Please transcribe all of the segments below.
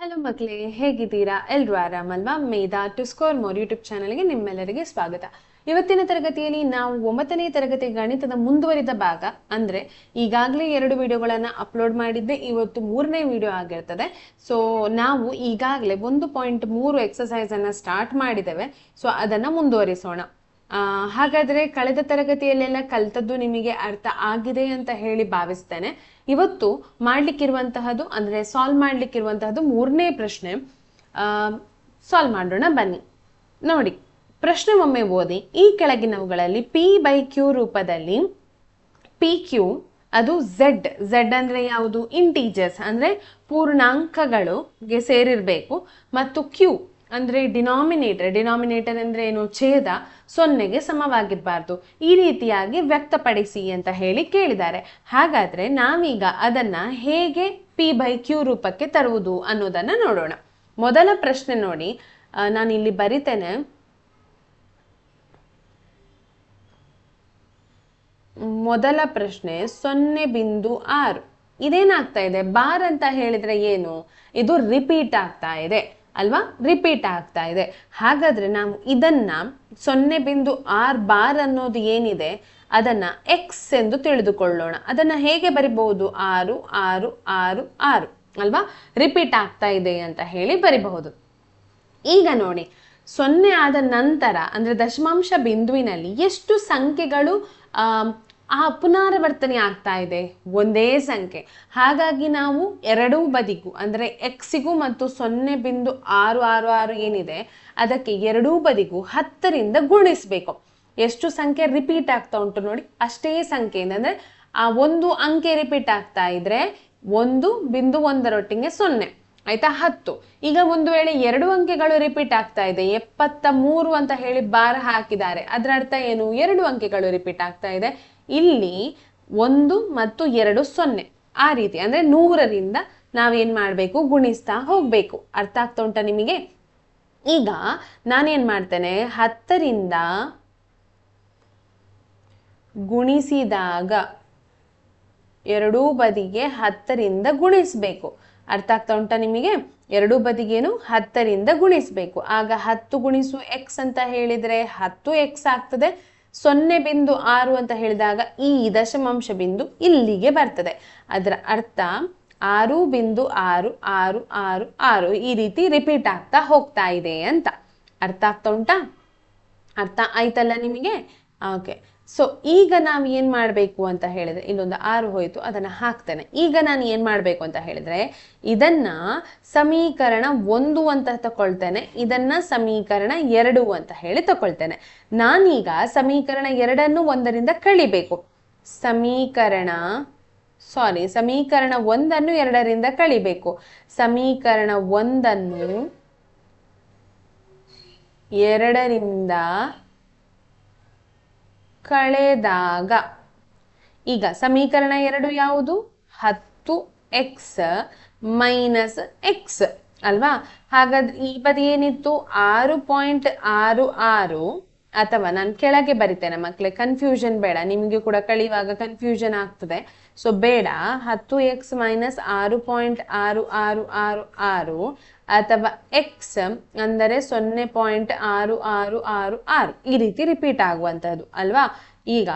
Hello ಮಕ್ಕಳೇ, ಹೇಗಿದ್ದೀರಾ? ಎಲ್ಲರೂ ಆರಾಮಲ್ವಾ? ಮೇಧಾ ಟು ಸ್ಕೋರ್ ಮೋರ್ ಯೂಟ್ಯೂಬ್ ಚಾನಲ್ಗೆ ನಿಮ್ಮೆಲ್ಲರಿಗೆ ಸ್ವಾಗತ. ಇವತ್ತಿನ ತರಗತಿಯಲ್ಲಿ ನಾವು 9ನೇ ತರಗತಿ ಗಣಿತದ ಮುಂದುವರಿದ ಭಾಗ ಅಂದ್ರೆ ಈಗಾಗಲೇ 2 ವಿಡಿಯೋಗಳನ್ನು ಅಪ್ಲೋಡ್ ಮಾಡಿದ್ದೆ. ಇವತ್ತು 3ನೇ ವಿಡಿಯೋ ಆಗಿರ್ತದೆ. ಸೊ ನಾವು ಈಗಾಗಲೇ 1.3 ಎಕ್ಸಸೈಸ್ ಅನ್ನ ಸ್ಟಾರ್ಟ್ ಮಾಡಿದ್ದೇವೆ. ಸೊ ಅದನ್ನ ಮುಂದುವರಿಸೋಣ. ಹಾಗಾದ್ರೆ ಕಳೆದ ತರಗತಿಯಲ್ಲೆಲ್ಲ ಕಲ್ತದ್ದು ನಿಮಗೆ ಅರ್ಥ ಆಗಿದೆ ಅಂತ ಹೇಳಿ ಭಾವಿಸ್ತೇನೆ. ಇವತ್ತು ಮಾಡ್ಲಿಕ್ಕಿರುವಂತಹದ್ದು ಅಂದ್ರೆ ಸಾಲ್ವ್ ಮಾಡ್ಲಿಕ್ಕಿರುವಂತಹದ್ದು 3ನೇ ಪ್ರಶ್ನೆ. ಸಾಲ್ವ್ ಮಾಡೋಣ ಬನ್ನಿ. ನೋಡಿ, ಪ್ರಶ್ನೆ ಒಮ್ಮೆ ಓದಿ. ಈ ಕೆಳಗಿನವುಗಳಲ್ಲಿ P/Q ರೂಪದಲ್ಲಿ PQ ಅದು Z ಅಂದ್ರೆ ಯಾವುದು? ಇಂಟೀಜರ್ಸ್ ಅಂದ್ರೆ ಪೂರ್ಣಾಂಕಗಳಿಗೆ ಸೇರಿರ್ಬೇಕು. ಮತ್ತು Q ಅಂದ್ರೆ ಡಿನಾಮಿನೇಟರ್ ಅಂದ್ರೆ ಏನು? ಛೇದ 0ಗೆ ಸಮವಾಗಿರಬಾರ್ದು. ಈ ರೀತಿಯಾಗಿ ವ್ಯಕ್ತಪಡಿಸಿ ಅಂತ ಹೇಳಿ ಕೇಳಿದ್ದಾರೆ. ಹಾಗಾದ್ರೆ ನಾವೀಗ ಅದನ್ನ ಹೇಗೆ P/Q ರೂಪಕ್ಕೆ ತರುವುದು ಅನ್ನೋದನ್ನ ನೋಡೋಣ. ಮೊದಲ ಪ್ರಶ್ನೆ ನೋಡಿ, ನಾನು ಇಲ್ಲಿ ಬರಿತೇನೆ. ಮೊದಲ ಪ್ರಶ್ನೆ 0.6. ಇದೇನಾಗ್ತಾ ಇದೆ? ಬಾರ್ ಅಂತ ಹೇಳಿದ್ರೆ ಏನು? ಇದು ರಿಪೀಟ್ ಆಗ್ತಾ ಇದೆ ಅಲ್ವಾ? ರಿಪೀಟ್ ಆಗ್ತಾ ಇದೆ. ಹಾಗಾದ್ರೆ ನಾವು ಇದನ್ನ 0.6 ಬಾರ್ ಅನ್ನೋದು ಏನಿದೆ ಅದನ್ನ x ಎಂದು ತಿಳಿದುಕೊಳ್ಳೋಣ. ಅದನ್ನ ಹೇಗೆ ಬರಿಬಹುದು? 6 6 6 6 ಅಲ್ವಾ? ರಿಪೀಟ್ ಆಗ್ತಾ ಇದೆ ಅಂತ ಹೇಳಿ ಬರಿಬಹುದು. ಈಗ ನೋಡಿ, 0 ಆದ ನಂತರ ಅಂದ್ರೆ ದಶಮಾಂಶ ಬಿಂದುವಿನಲ್ಲಿ ಎಷ್ಟು ಸಂಖ್ಯೆಗಳು ಪುನರಾವರ್ತನೆ ಆಗ್ತಾ ಇದೆ? ಒಂದೇ ಸಂಖ್ಯೆ. ಹಾಗಾಗಿ ನಾವು ಎರಡೂ ಬದಿಗೂ ಅಂದ್ರೆ ಎಕ್ಸಿಗೂ ಮತ್ತು 0.666 ಏನಿದೆ ಅದಕ್ಕೆ ಎರಡೂ ಬದಿಗೂ 10ರಿಂದ ಗುಣಿಸ್ಬೇಕು. ಎಷ್ಟು ಸಂಖ್ಯೆ ರಿಪೀಟ್ ಆಗ್ತಾ ಉಂಟು ನೋಡಿ, ಅಷ್ಟೇ ಸಂಖ್ಯೆಯಿಂದ ಅಂದ್ರೆ ಆ ಒಂದು ಅಂಕೆ ರಿಪೀಟ್ ಆಗ್ತಾ ಇದ್ರೆ 1.1ರೊಟ್ಟಿಗೆ 0 ಆಯ್ತಾ? 10. ಈಗ ಒಂದು ವೇಳೆ 2 ಅಂಕೆಗಳು ರಿಪೀಟ್ ಆಗ್ತಾ ಇದೆ, 73 ಅಂತ ಹೇಳಿ ಬಾರ್ ಹಾಕಿದ್ದಾರೆ. ಅದರ ಅರ್ಥ ಏನು? 2 ಅಂಕೆಗಳು ರಿಪೀಟ್ ಆಗ್ತಾ ಇದೆ. ಇಲ್ಲಿ 1 ಮತ್ತು 2 0. ಆ ರೀತಿ ಅಂದ್ರೆ 100ರಿಂದ ನಾವೇನ್ ಮಾಡ್ಬೇಕು? ಗುಣಿಸ್ತಾ ಹೋಗ್ಬೇಕು. ಅರ್ಥ ಆಗ್ತಾ ಉಂಟಾ ನಿಮಗೆ? ಈಗ ನಾನೇನ್ ಮಾಡ್ತೇನೆ, 10ರಿಂದ ಗುಣಿಸಿದಾಗ ಎರಡೂ ಬದಿಗೆ 10ರಿಂದ ಗುಣಿಸ್ಬೇಕು. ಅರ್ಥ ಆಗ್ತಾ ಉಂಟಾ ನಿಮಗೆ? ಎರಡೂ ಬದಿಗೇನು 10ರಿಂದ ಗುಣಿಸ್ಬೇಕು. ಆಗ 10 ಗುಣಿಸು x ಅಂತ ಹೇಳಿದ್ರೆ 10x ಆಗ್ತದೆ. 0.6 ಅಂತ ಹೇಳಿದಾಗ ಈ ದಶಮಾಂಶ ಬಿಂದು ಇಲ್ಲಿಗೆ ಬರ್ತದೆ. ಅದರ ಅರ್ಥ 6.666 ಈ ರೀತಿ ರಿಪೀಟ್ ಆಗ್ತಾ ಹೋಗ್ತಾ ಇದೆ ಅಂತ. ಅರ್ಥ ಆಗ್ತಾ ಉಂಟಾ? ಅರ್ಥ ಆಯ್ತಲ್ಲ ನಿಮಗೆ? ಓಕೆ. ಸೊ ಈಗ ನಾವು ಏನ್ ಮಾಡ್ಬೇಕು ಅಂತ ಹೇಳಿದ್ರೆ, ಇಲ್ಲೊಂದು 6 ಹೋಯ್ತು, ಅದನ್ನ ಹಾಕ್ತೇನೆ. ಈಗ ನಾನು ಏನ್ ಮಾಡ್ಬೇಕು ಅಂತ ಹೇಳಿದ್ರೆ, ಇದನ್ನ ಸಮೀಕರಣ 1 ಅಂತ ತಕೊಳ್ತೇನೆ, ಇದನ್ನ ಸಮೀಕರಣ 2 ಅಂತ ಹೇಳಿ ತಕೊಳ್ತೇನೆ. ನಾನೀಗ ಸಮೀಕರಣ 2ಅನ್ನು 1ರಿಂದ ಕಳಿಬೇಕು. ಸಮೀಕರಣ 1ಅನ್ನು 2ರಿಂದ ಕಳಿಬೇಕು. ಸಮೀಕರಣ 1ಅನ್ನು 2ರಿಂದ ಕಳೆದಾಗ ಈಗ ಸಮೀಕರಣ 2 ಯಾವುದು? 10x ಮೈನಸ್ x ಅಲ್ವಾ? ಹಾಗಾದ್ರೆ ಈ ಬದಿ ಏನಿತ್ತು? 6.66 ಅಥವಾ ನಾನು ಕೆಳಗೆ ಬರಿತೇನೆ ಮಕ್ಕಳೇ, ಕನ್ಫ್ಯೂಷನ್ ಬೇಡ, ನಿಮಗೆ ಕೂಡ ಕಳೆಯುವಾಗ ಕನ್ಫ್ಯೂಷನ್ ಆಗ್ತದೆ. ಸೊ ಬೇಡ. 10x ಮೈನಸ್ 6.6666 ಅಥವಾ x ಅಂದರೆ 0.6666 ಈ ರೀತಿ ರಿಪೀಟ್ ಆಗುವಂತಹದ್ದು ಅಲ್ವಾ? ಈಗ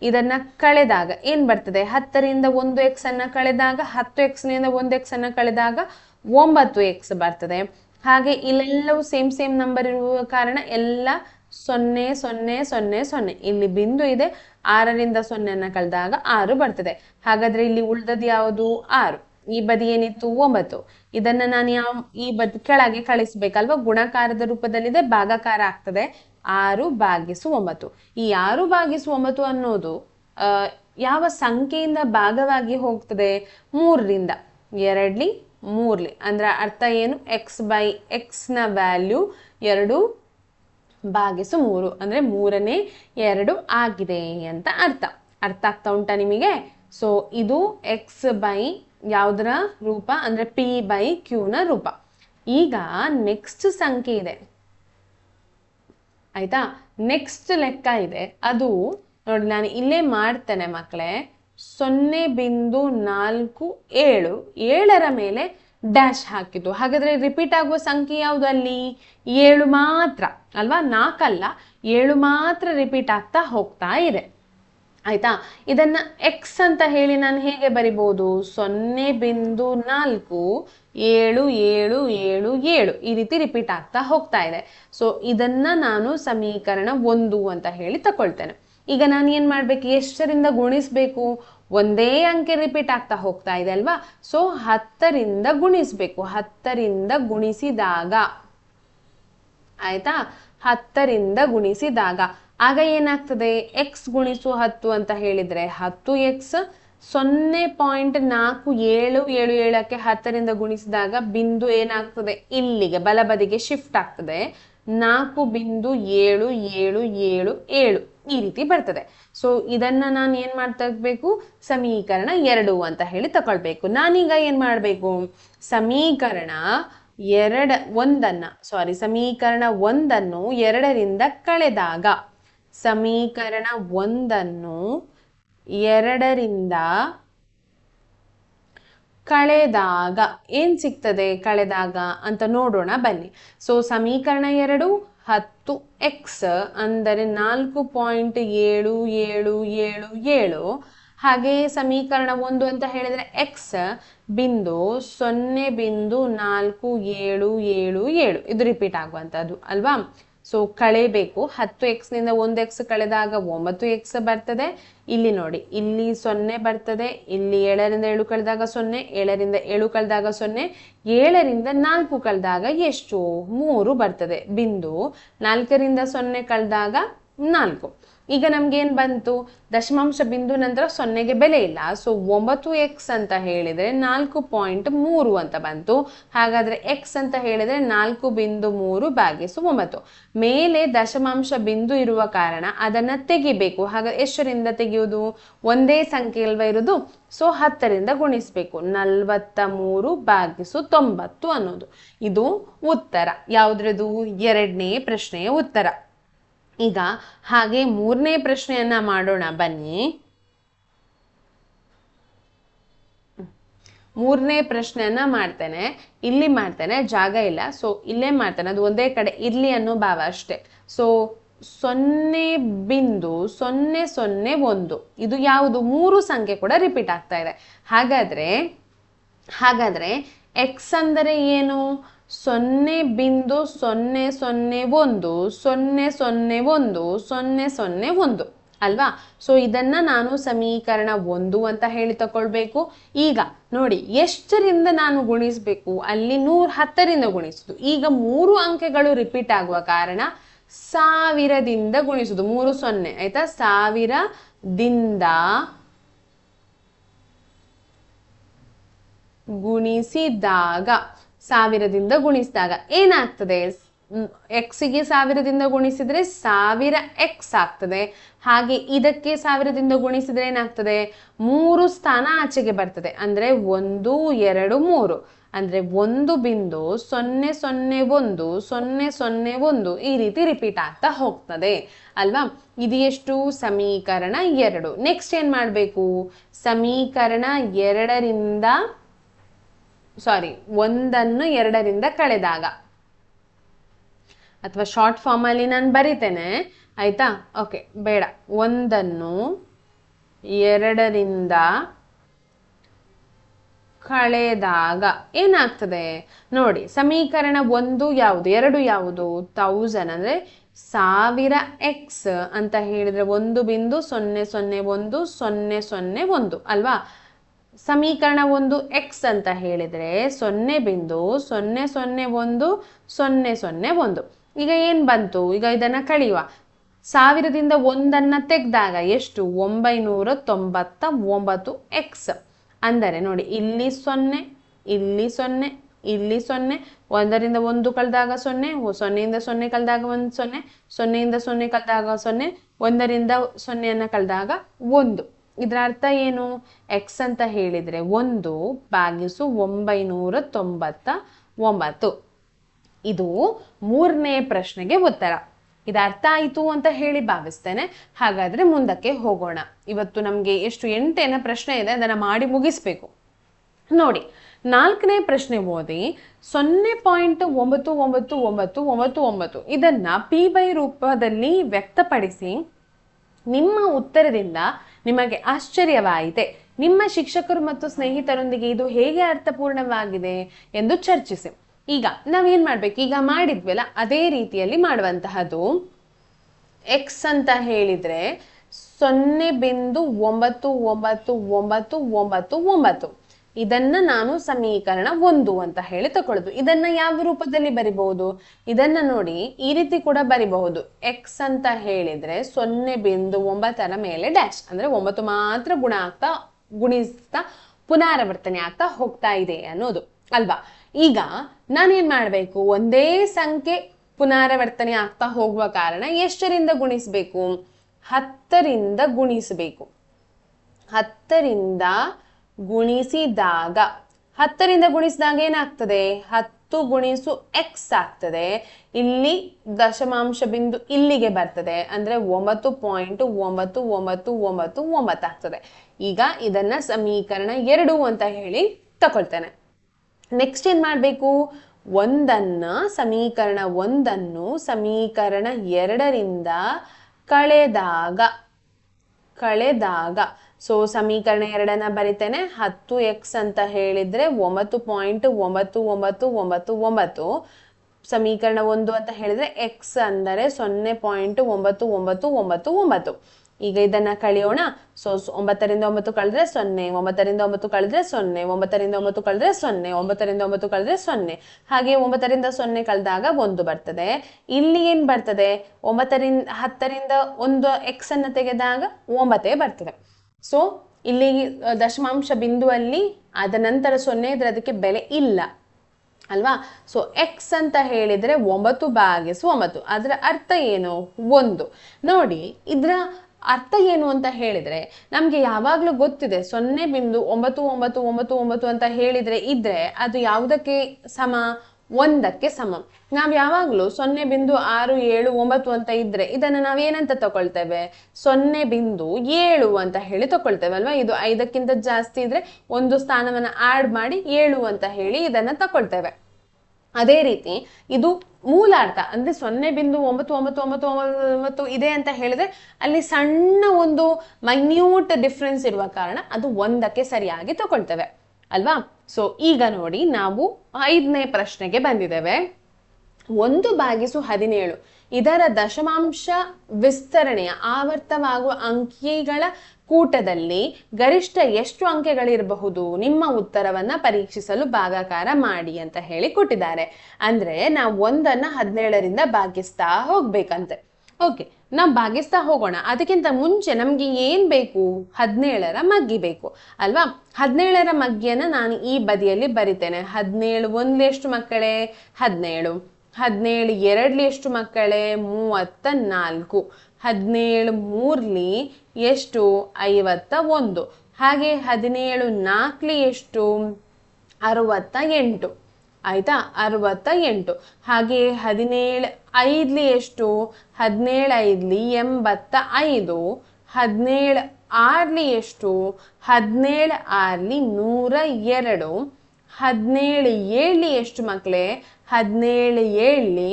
ಇದನ್ನ ಕಳೆದಾಗ ಏನ್ ಬರ್ತದೆ? 10ರಿಂದ 1x ಅನ್ನ ಕಳೆದಾಗ 10x ನಿಂದ 1x ಅನ್ನ ಕಳೆದಾಗ 9x ಬರ್ತದೆ. ಹಾಗೆ ಇಲ್ಲೆಲ್ಲವೂ ಸೇಮ್ ನಂಬರ್ ಇರುವ ಕಾರಣ ಎಲ್ಲ 0 0 0 0. ಇಲ್ಲಿ ಬಿಂದು ಇದೆ, 6ರಿಂದ 0 ಕಳೆದಾಗ 6 ಬರ್ತದೆ. ಹಾಗಾದ್ರೆ ಇಲ್ಲಿ ಉಳಿದದ್ದು ಯಾವುದು? 6. ಈ ಬದಿ ಏನಿತ್ತು? 9. ಇದನ್ನ ನಾನು ಈ ಬದಿ ಕೆಳಗೆ ಕಳಿಸ್ಬೇಕಲ್ವಾ? ಗುಣಾಕಾರದ ರೂಪದಲ್ಲಿದೆ, ಭಾಗಾಕಾರ ಆಗ್ತದೆ. 6/9. ಈ 6/9 ಅನ್ನೋದು ಯಾವ ಸಂಖ್ಯೆಯಿಂದ ಭಾಗವಾಗಿ ಹೋಗ್ತದೆ? 3ರಿಂದ. 2ಲಿ 3ಲಿ ಅಂದ್ರೆ ಅರ್ಥ ಏನು? x ನ ವ್ಯಾಲ್ಯೂ 2/3 ಅಂದ್ರೆ 3ನೇ 2 ಆಗಿದೆ ಅಂತ ಅರ್ಥ. ಅರ್ಥ ಆಗ್ತಾ ಉಂಟಾ ನಿಮಗೆ? ಸೊ ಇದು x ಬೈ ಯಾವುದರ ರೂಪ ಅಂದ್ರೆ P/Q ನ ರೂಪ. ಈಗ ನೆಕ್ಸ್ಟ್ ಸಂಖ್ಯೆ ಇದೆ ಆಯ್ತಾ? ನೆಕ್ಸ್ಟ್ ಲೆಕ್ಕ ಇದೆ. ಅದು ನೋಡಿ, ನಾನು ಇಲ್ಲೇ ಮಾಡ್ತೇನೆ ಮಕ್ಕಳೇ. 0.47 7ರ ಮೇಲೆ ಡ್ಯಾಶ್ ಹಾಕಿದ್ದು. ಹಾಗಾದ್ರೆ ರಿಪೀಟ್ ಆಗುವ ಸಂಖ್ಯೆ ಯಾವುದು ಅಲ್ಲಿ? 7 ಮಾತ್ರ ಅಲ್ವಾ, 4 ಅಲ್ಲ, 7 ಮಾತ್ರ ರಿಪೀಟ್ ಆಗ್ತಾ ಹೋಗ್ತಾ ಇದೆ. ಆಯ್ತಾ? ಇದನ್ನ ಎಕ್ಸ್ ಅಂತ ಹೇಳಿ ನಾನು ಹೇಗೆ ಬರಿಬಹುದು? 0.4 7 7 7 7 ಈ ರೀತಿ ರಿಪೀಟ್ ಆಗ್ತಾ ಹೋಗ್ತಾ ಇದೆ. ಸೊ ಇದನ್ನ ನಾನು ಸಮೀಕರಣ 1 ಅಂತ ಹೇಳಿ ತಕೊಳ್ತೇನೆ. ಈಗ ನಾನು ಏನ್ ಮಾಡ್ಬೇಕು? ಎಷ್ಟರಿಂದ ಗುಣಿಸ್ಬೇಕು? ಒಂದೇ ಅಂಕೆ ರಿಪೀಟ್ ಆಗ್ತಾ ಹೋಗ್ತಾ ಇದೆ ಅಲ್ವಾ, ಸೊ 10ರಿಂದ ಗುಣಿಸ್ಬೇಕು. 10ರಿಂದ ಗುಣಿಸಿದಾಗ, ಆಯ್ತಾ, 10ರಿಂದ ಗುಣಿಸಿದಾಗ ಆಗ ಏನಾಗ್ತದೆ? ಎಕ್ಸ್ ಗುಣಿಸು 10 ಅಂತ ಹೇಳಿದ್ರೆ 10x 0.477 10ರಿಂದ ಗುಣಿಸಿದಾಗ ಬಿಂದು ಏನಾಗ್ತದೆ? ಇಲ್ಲಿಗೆ ಬಲಬದಿಗೆ ಶಿಫ್ಟ್ ಆಗ್ತದೆ. 4.777 ಈ ರೀತಿ ಬರ್ತದೆ. ಸೊ ಇದನ್ನ ನಾನು ಏನ್ ಮಾಡ್ಬೇಕು? ಸಮೀಕರಣ 2 ಅಂತ ಹೇಳಿ ತಕೊಳ್ಬೇಕು. ನಾನೀಗ ಏನ್ ಮಾಡ್ಬೇಕು? ಸಮೀಕರಣ 1ಅನ್ನು 2ರಿಂದ ಕಳೆದಾಗ, ಸಮೀಕರಣ 1ಅನ್ನು 2ರಿಂದ ಕಳೆದಾಗ ಏನ್ ಸಿಗ್ತದೆ? ಕಳೆದಾಗ ಅಂತ ನೋಡೋಣ ಬನ್ನಿ. ಸೊ ಸಮೀಕರಣ 2 10x ಅಂದರೆ 4.7777, ಹಾಗೆ ಸಮೀಕರಣ 1 ಅಂತ ಹೇಳಿದ್ರೆ x ಬಿಂದು 0.4777 ಇದು ರಿಪೀಟ್ ಆಗುವಂತದ್ದು ಅಲ್ವಾ. ಸೊ ಕಳೆಯಬೇಕು. 10x ನಿಂದ 1x ಕಳೆದಾಗ 9x ಬರ್ತದೆ. ಇಲ್ಲಿ ನೋಡಿ, ಇಲ್ಲಿ 0 ಬರ್ತದೆ. ಇಲ್ಲಿ 7ರಿಂದ 7 ಕಳೆದಾಗ 0, 7ರಿಂದ 7 ಕಳೆದಾಗ 0, 7ರಿಂದ 4 ಕಳೆದಾಗ ಎಷ್ಟು? 3 ಬರ್ತದೆ. ಬಿಂದು 4ರಿಂದ 0 ಕಳೆದಾಗ 4. ಈಗ ನಮ್ಗೇನ್ ಬಂತು? ದಶಮಾಂಶ ಬಿಂದು ನಂತರ 0ಗೆ ಬೆಲೆ ಇಲ್ಲ. ಸೊ 9x ಅಂತ ಹೇಳಿದ್ರೆ 4.3 ಅಂತ ಬಂತು. ಹಾಗಾದ್ರೆ x ಅಂತ ಹೇಳಿದ್ರೆ 4.3 ಭಾಗಿಸು 9. ಮೇಲೆ ದಶಮಾಂಶ ಬಿಂದು ಇರುವ ಕಾರಣ ಅದನ್ನ ತೆಗಿಬೇಕು. ಹಾಗಾದ್ರೆ ಎಷ್ಟರಿಂದ ತೆಗೆಯುವುದು? ಒಂದೇ ಸಂಖ್ಯೆ ಅಲ್ವಾ ಇರುವುದು, ಸೊ 10ರಿಂದ ಗುಣಿಸ್ಬೇಕು. 43 ಭಾಗಿಸು 90 ಅನ್ನೋದು ಇದು ಉತ್ತರ. ಯಾವ್ದ್ರದು? 2ನೇ ಪ್ರಶ್ನೆಯ ಉತ್ತರ. ಈಗ ಹಾಗೆ 3ನೇ ಪ್ರಶ್ನೆಯನ್ನ ಮಾಡೋಣ ಬನ್ನಿ. 3ನೇ ಪ್ರಶ್ನೆಯನ್ನ ಮಾಡ್ತೇನೆ. ಇಲ್ಲಿ ಮಾಡ್ತೇನೆ, ಜಾಗ ಇಲ್ಲ, ಸೊ ಇಲ್ಲೇ ಮಾಡ್ತೇನೆ. ಅದು ಒಂದೇ ಕಡೆ ಇರ್ಲಿ ಅನ್ನೋ ಭಾವ ಅಷ್ಟೇ. ಸೊ 0.001 ಇದು ಯಾವುದು? 3 ಸಂಖ್ಯೆ ಕೂಡ ರಿಪೀಟ್ ಆಗ್ತಾ ಇದೆ. ಹಾಗಾದ್ರೆ ಎಕ್ಸ್ ಅಂದರೆ ಏನು? 0.001 ಅಲ್ವಾ. ಸೊ ಇದನ್ನ ನಾನು ಸಮೀಕರಣ 1 ಅಂತ ಹೇಳಿ ತಕೊಳ್ಬೇಕು. ಈಗ ನೋಡಿ, ಎಷ್ಟರಿಂದ ನಾನು ಗುಣಿಸ್ಬೇಕು? ಅಲ್ಲಿ 10ರಿಂದ ಗುಣಿಸುದು. ಈಗ 3 ಅಂಕೆಗಳು ರಿಪೀಟ್ ಆಗುವ ಕಾರಣ 1000ದಿಂದ ಗುಣಿಸುದು. 3 0 ಆಯ್ತಾ. 1000ದಿಂದ ಗುಣಿಸಿದಾಗ, 1000ದಿಂದ ಗುಣಿಸಿದಾಗ ಏನಾಗ್ತದೆ? ಎಕ್ಸ್ಗೆ 1000ದಿಂದ ಗುಣಿಸಿದ್ರೆ 1000x ಆಗ್ತದೆ. ಹಾಗೆ ಇದಕ್ಕೆ 1000ದಿಂದ ಗುಣಿಸಿದ್ರೆ ಏನಾಗ್ತದೆ? 3 ಸ್ಥಾನ ಆಚೆಗೆ ಬರ್ತದೆ. ಅಂದ್ರೆ 1 2 3 ಅಂದ್ರೆ 1.001 ಈ ರೀತಿ ರಿಪೀಟ್ ಆಗ್ತಾ ಹೋಗ್ತದೆ ಅಲ್ವಾ. ಇದು ಎಷ್ಟು? ಸಮೀಕರಣ 2. ನೆಕ್ಸ್ಟ್ ಏನ್ ಮಾಡ್ಬೇಕು? ಸಮೀಕರಣ 1ಅನ್ನು 2ರಿಂದ ಕಳೆದಾಗ, ಅಥವಾ ಶಾರ್ಟ್ ಫಾರ್ಮ್ ಅಲ್ಲಿ ನಾನು ಬರಿತೇನೆ ಆಯ್ತಾ. ಓಕೆ, ಬೇಡ. 1ಅನ್ನು 2ರಿಂದ ಕಳೆದಾಗ ಏನಾಗ್ತದೆ ನೋಡಿ. ಸಮೀಕರಣ 1 ಯಾವುದು? 2 ಯಾವುದು? 1000 ಅಂದ್ರೆ 1000x ಅಂತ ಹೇಳಿದ್ರೆ 1.001 ಅಲ್ವಾ. ಸಮೀಕರಣ 1 x ಅಂತ ಹೇಳಿದ್ರೆ 0.001. ಈಗ ಏನ್ ಬಂತು? ಈಗ ಇದನ್ನ ಕಳೆಯುವ. 1000ದಿಂದ 1ಅನ್ನ ತೆಗೆದಾಗ ಎಷ್ಟು? 999x. ಅಂದರೆ ನೋಡಿ, ಇಲ್ಲಿ 0, ಇಲ್ಲಿ 0, ಇಲ್ಲಿ 0, 1ರಿಂದ 1 ಕಳೆದಾಗ 0, 0ಯಿಂದ 0 ಕಳೆದಾಗ 1 0, 0ಯಿಂದ 0 ಕಳೆದಾಗ 0, 1ರಿಂದ 0ಅನ್ನ ಕಳೆದಾಗ 1. ಇದರ ಅರ್ಥ ಏನು? x ಅಂತ ಹೇಳಿದ್ರೆ 1/999. ಇದು 3ನೇ ಪ್ರಶ್ನೆಗೆ ಉತ್ತರ. ಇದು ಅರ್ಥ ಆಯಿತು ಅಂತ ಹೇಳಿ ಭಾವಿಸ್ತೇನೆ. ಹಾಗಾದ್ರೆ ಮುಂದಕ್ಕೆ ಹೋಗೋಣ. ಇವತ್ತು ನಮ್ಗೆ ಎಷ್ಟು 8ನೇ ಪ್ರಶ್ನೆ ಇದೆ, ಅದನ್ನ ಮಾಡಿ ಮುಗಿಸ್ಬೇಕು. ನೋಡಿ, 4ನೇ ಪ್ರಶ್ನೆ ಓದಿ. 0.999999 ಇದನ್ನ p/, ರೂಪದಲ್ಲಿ ವ್ಯಕ್ತಪಡಿಸಿ. ನಿಮ್ಮ ಉತ್ತರದಿಂದ ನಿಮಗೆ ಆಶ್ಚರ್ಯವಾಯಿತೆ? ನಿಮ್ಮ ಶಿಕ್ಷಕರು ಮತ್ತು ಸ್ನೇಹಿತರೊಂದಿಗೆ ಇದು ಹೇಗೆ ಅರ್ಥಪೂರ್ಣವಾಗಿದೆ ಎಂದು ಚರ್ಚಿಸಿ. ಈಗ ನಾವೇನ್ ಮಾಡ್ಬೇಕು? ಈಗ ಮಾಡಿದ್ವಲ್ಲ ಅದೇ ರೀತಿಯಲ್ಲಿ ಮಾಡುವಂತಹದ್ದು. x ಅಂತ ಹೇಳಿದ್ರೆ 0.999999 ಇದನ್ನ ನಾನು ಸಮೀಕರಣ 1 ಅಂತ ಹೇಳಿ ತಗೊಳ್ಳೋದು. ಇದನ್ನ ಯಾವ ರೂಪದಲ್ಲಿ ಬರಿಬಹುದು? ಇದನ್ನ ನೋಡಿ, ಈ ರೀತಿ ಕೂಡ ಬರಿಬಹುದು. x ಅಂತ ಹೇಳಿದ್ರೆ 0.9ರ ಮೇಲೆ ಡ್ಯಾಶ್, ಅಂದ್ರೆ 9 ಮಾತ್ರ ಗುಣಿಸ್ತಾ ಪುನರಾವರ್ತನೆ ಆಗ್ತಾ ಹೋಗ್ತಾ ಇದೆ ಅನ್ನೋದು ಅಲ್ವಾ. ಈಗ ನಾನೇನ್ ಮಾಡ್ಬೇಕು? ಒಂದೇ ಸಂಖ್ಯೆ ಪುನರಾವರ್ತನೆ ಆಗ್ತಾ ಹೋಗುವ ಕಾರಣ ಎಷ್ಟರಿಂದ ಗುಣಿಸ್ಬೇಕು? 10ರಿಂದ ಗುಣಿಸಬೇಕು. 10ರಿಂದ ಗುಣಿಸಿದಾಗ 10ರಿಂದ ಗುಣಿಸಿದಾಗ ಏನಾಗ್ತದೆ? 10 ಗುಣಿಸು x ಆಗ್ತದೆ. ಇಲ್ಲಿ ದಶಮಾಂಶ ಬಿಂದು ಇಲ್ಲಿಗೆ ಬರ್ತದೆ, ಅಂದ್ರೆ 9.9999 ಆಗ್ತದೆ. ಈಗ ಇದನ್ನ ಸಮೀಕರಣ 2 ಅಂತ ಹೇಳಿ ತಕೊಳ್ತೇನೆ. ನೆಕ್ಸ್ಟ್ ಏನ್ ಮಾಡ್ಬೇಕು? ಸಮೀಕರಣ 1 ಸಮೀಕರಣ 2ರಿಂದ ಕಳೆದಾಗ ಸೊ ಸಮೀಕರಣ 2ನ್ನ ಬರಿತೇನೆ. 10x ಅಂತ ಹೇಳಿದ್ರೆ 9.9999. ಸಮೀಕರಣ 1 ಅಂತ ಹೇಳಿದ್ರೆ x ಅಂದರೆ 0.9999. ಈಗ ಇದನ್ನ ಕಳೆಯೋಣ. ಸೊ 9ರಿಂದ 9 ಕಳೆದ್ರೆ 0, 9ರಿಂದ 9 ಕಳೆದ್ರೆ 0, 9ರಿಂದ 9 ಕಳೆದ್ರೆ 0, 9ರಿಂದ 9 ಕಳೆದ್ರೆ 0. ಹಾಗೆ 9ರಿಂದ 0 ಕಳೆದಾಗ 1 ಬರ್ತದೆ. ಇಲ್ಲಿ ಏನ್ ಬರ್ತದೆ? 10ರಿಂದ 1 x ಅನ್ನ ತೆಗೆದಾಗ 9 ಬರ್ತದೆ. ಸೊ ಇಲ್ಲಿ ದಶಮಾಂಶ ಬಿಂದುವಲ್ಲಿ ಅದ ನಂತರ 0 ಇದ್ರೆ ಅದಕ್ಕೆ ಬೆಲೆ ಇಲ್ಲ ಅಲ್ವಾ. ಸೊ x ಅಂತ ಹೇಳಿದ್ರೆ 9/9. ಅದರ ಅರ್ಥ ಏನು? 1. ನೋಡಿ, ಇದರ ಅರ್ಥ ಏನು ಅಂತ ಹೇಳಿದ್ರೆ ನಮ್ಗೆ ಯಾವಾಗ್ಲೂ ಗೊತ್ತಿದೆ 0.9999 ಅಂತ ಹೇಳಿದ್ರೆ ಇದ್ರೆ ಅದು ಯಾವುದಕ್ಕೆ ಸಮ? 1ಕ್ಕೆ ಸಮ. ನಾವ್ ಯಾವಾಗ್ಲೂ 0.679 ಅಂತ ಇದ್ರೆ ಇದನ್ನ ನಾವೇನಂತ ತಗೊಳ್ತೇವೆ? 0.7 ಅಂತ ಹೇಳಿ ತಗೊಳ್ತೇವೆ ಅಲ್ವಾ. ಇದು 5ಕ್ಕಿಂತ ಜಾಸ್ತಿ ಇದ್ರೆ ಒಂದು ಸ್ಥಾನವನ್ನ ಆಡ್ ಮಾಡಿ 7 ಅಂತ ಹೇಳಿ ಇದನ್ನ ತಗೊಳ್ತೇವೆ. ಅದೇ ರೀತಿ ಇದು ಮೂಲಾರ್ಥ ಅಂದ್ರೆ 0.9999 ಇದೆ ಅಂತ ಹೇಳಿದ್ರೆ ಅಲ್ಲಿ ಸಣ್ಣ ಒಂದು ಮೈನ್ಯೂಟ್ ಡಿಫ್ರೆನ್ಸ್ ಇರುವ ಕಾರಣ ಅದು 1ಕ್ಕೆ ಸರಿಯಾಗಿ ತಗೊಳ್ತೇವೆ ಅಲ್ವಾ. ಸೊ ಈಗ ನೋಡಿ, ನಾವು 5ನೇ ಪ್ರಶ್ನೆಗೆ ಬಂದಿದ್ದೇವೆ. 1/17 ಇದರ ದಶಮಾಂಶ ವಿಸ್ತರಣೆಯ ಆವರ್ತವಾಗುವ ಅಂಕಿಗಳ ಕೂಟದಲ್ಲಿ ಗರಿಷ್ಠ ಎಷ್ಟು ಅಂಕೆಗಳಿರಬಹುದು? ನಿಮ್ಮ ಉತ್ತರವನ್ನ ಪರೀಕ್ಷಿಸಲು ಭಾಗಾಕಾರ ಮಾಡಿ ಅಂತ ಹೇಳಿ ಕೊಟ್ಟಿದ್ದಾರೆ. ಅಂದ್ರೆ ನಾವು 1ನ್ನ 17ರಿಂದ ಭಾಗಿಸ್ತಾ ಹೋಗ್ಬೇಕಂತೆ. ಓಕೆ, ನಾವು ಭಾಗಿಸ್ತಾ ಹೋಗೋಣ. ಅದಕ್ಕಿಂತ ಮುಂಚೆ ನಮ್ಗೆ ಏನ್ ಬೇಕು? 17ರ ಮಗ್ಗಿ ಬೇಕು ಅಲ್ವಾ. 17ರ ಮಗ್ಗಿಯನ್ನ ನಾನು ಈ ಬದಿಯಲ್ಲಿ ಬರಿತೇನೆ. 17 1 ಎಷ್ಟು ಮಕ್ಕಳೇ? 17. 17 2 ಎಷ್ಟು ಮಕ್ಕಳೇ? 34. 17 3 ಎಷ್ಟು? 51. ಹಾಗೆ 17 4 ಎಷ್ಟು? 68. ಆಯ್ತಾ? 68. ಹಾಗೆ 17 5 ಎಷ್ಟು? 17 5 85. 17 6 ಎಷ್ಟು? 17 6 102. 17 7 ಎಷ್ಟು ಮಕ್ಕಳೇ? 17 7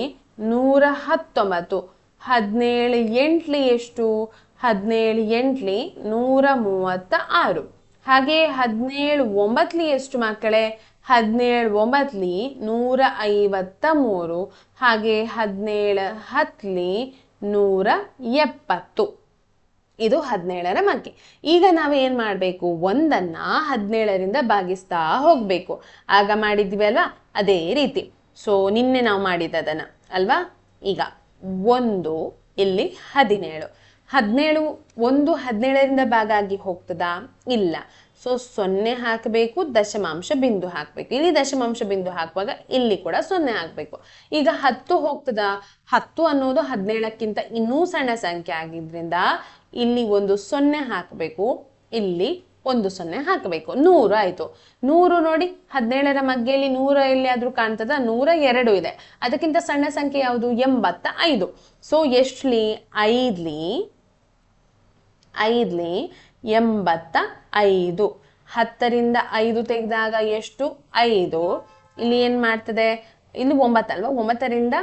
119. 17 8 ಎಷ್ಟು? 17 8 136. ಹಾಗೆ 17 9 ಎಷ್ಟು ಮಕ್ಕಳೇ? 17 9 153. ಹಾಗೆ 17 10 170. ಇದು 17ರ ಮಗ್ಗಿ. ಈಗ ನಾವು ಏನ್ ಮಾಡ್ಬೇಕು? 1ನ್ನ 17ರಿಂದ ಭಾಗಿಸ್ತಾ ಹೋಗ್ಬೇಕು. ಆಗ ಮಾಡಿದ್ವಿ ಅಲ್ವಾ, ಅದೇ ರೀತಿ. ಸೊ ನಿನ್ನೆ ನಾವು ಮಾಡಿದ್ದದನ್ನ ಅಲ್ವಾ. ಈಗ 1 ಇಲ್ಲಿ 17. 17 1 17ರಿಂದ ಭಾಗ ಆಗಿ ಹೋಗ್ತದಾ? ಇಲ್ಲ. ಸೊ 0 ಹಾಕಬೇಕು, ದಶಮಾಂಶ ಬಿಂದು ಹಾಕಬೇಕು. ಇಲ್ಲಿ ದಶಮಾಂಶ ಬಿಂದು ಹಾಕುವಾಗ ಇಲ್ಲಿ ಕೂಡ 0 ಹಾಕಬೇಕು. ಈಗ 10 ಹೋಗ್ತದಾ? 10 ಅನ್ನೋದು 17ಕ್ಕಿಂತ ಇನ್ನೂ ಸಣ್ಣ ಸಂಖ್ಯೆ ಆಗಿದ್ರಿಂದ ಇಲ್ಲಿ ಒಂದು 0 ಹಾಕಬೇಕು, ಇಲ್ಲಿ ಒಂದು 0 ಹಾಕಬೇಕು. 100 ಆಯ್ತು. 100 ನೋಡಿ, 17ರ ಮಗ್ಗೆಯಲ್ಲಿ 100 ಎಲ್ಲಿ ಆದ್ರೂ ಕಾಣ್ತದ? 102 ಇದೆ. ಅದಕ್ಕಿಂತ ಸಣ್ಣ ಸಂಖ್ಯೆ ಯಾವುದು? 85. ಸೊ ಎಷ್ಟ್ಲಿ? 5 85. 10ರಿಂದ 5 ತೆಗೆದಾಗ ಎಷ್ಟು? 5. ಇಲ್ಲಿ ಏನು ಮಾಡ್ತದೆ? ಇಲ್ಲಿ 9 ಅಲ್ವಾ? 9ರಿಂದ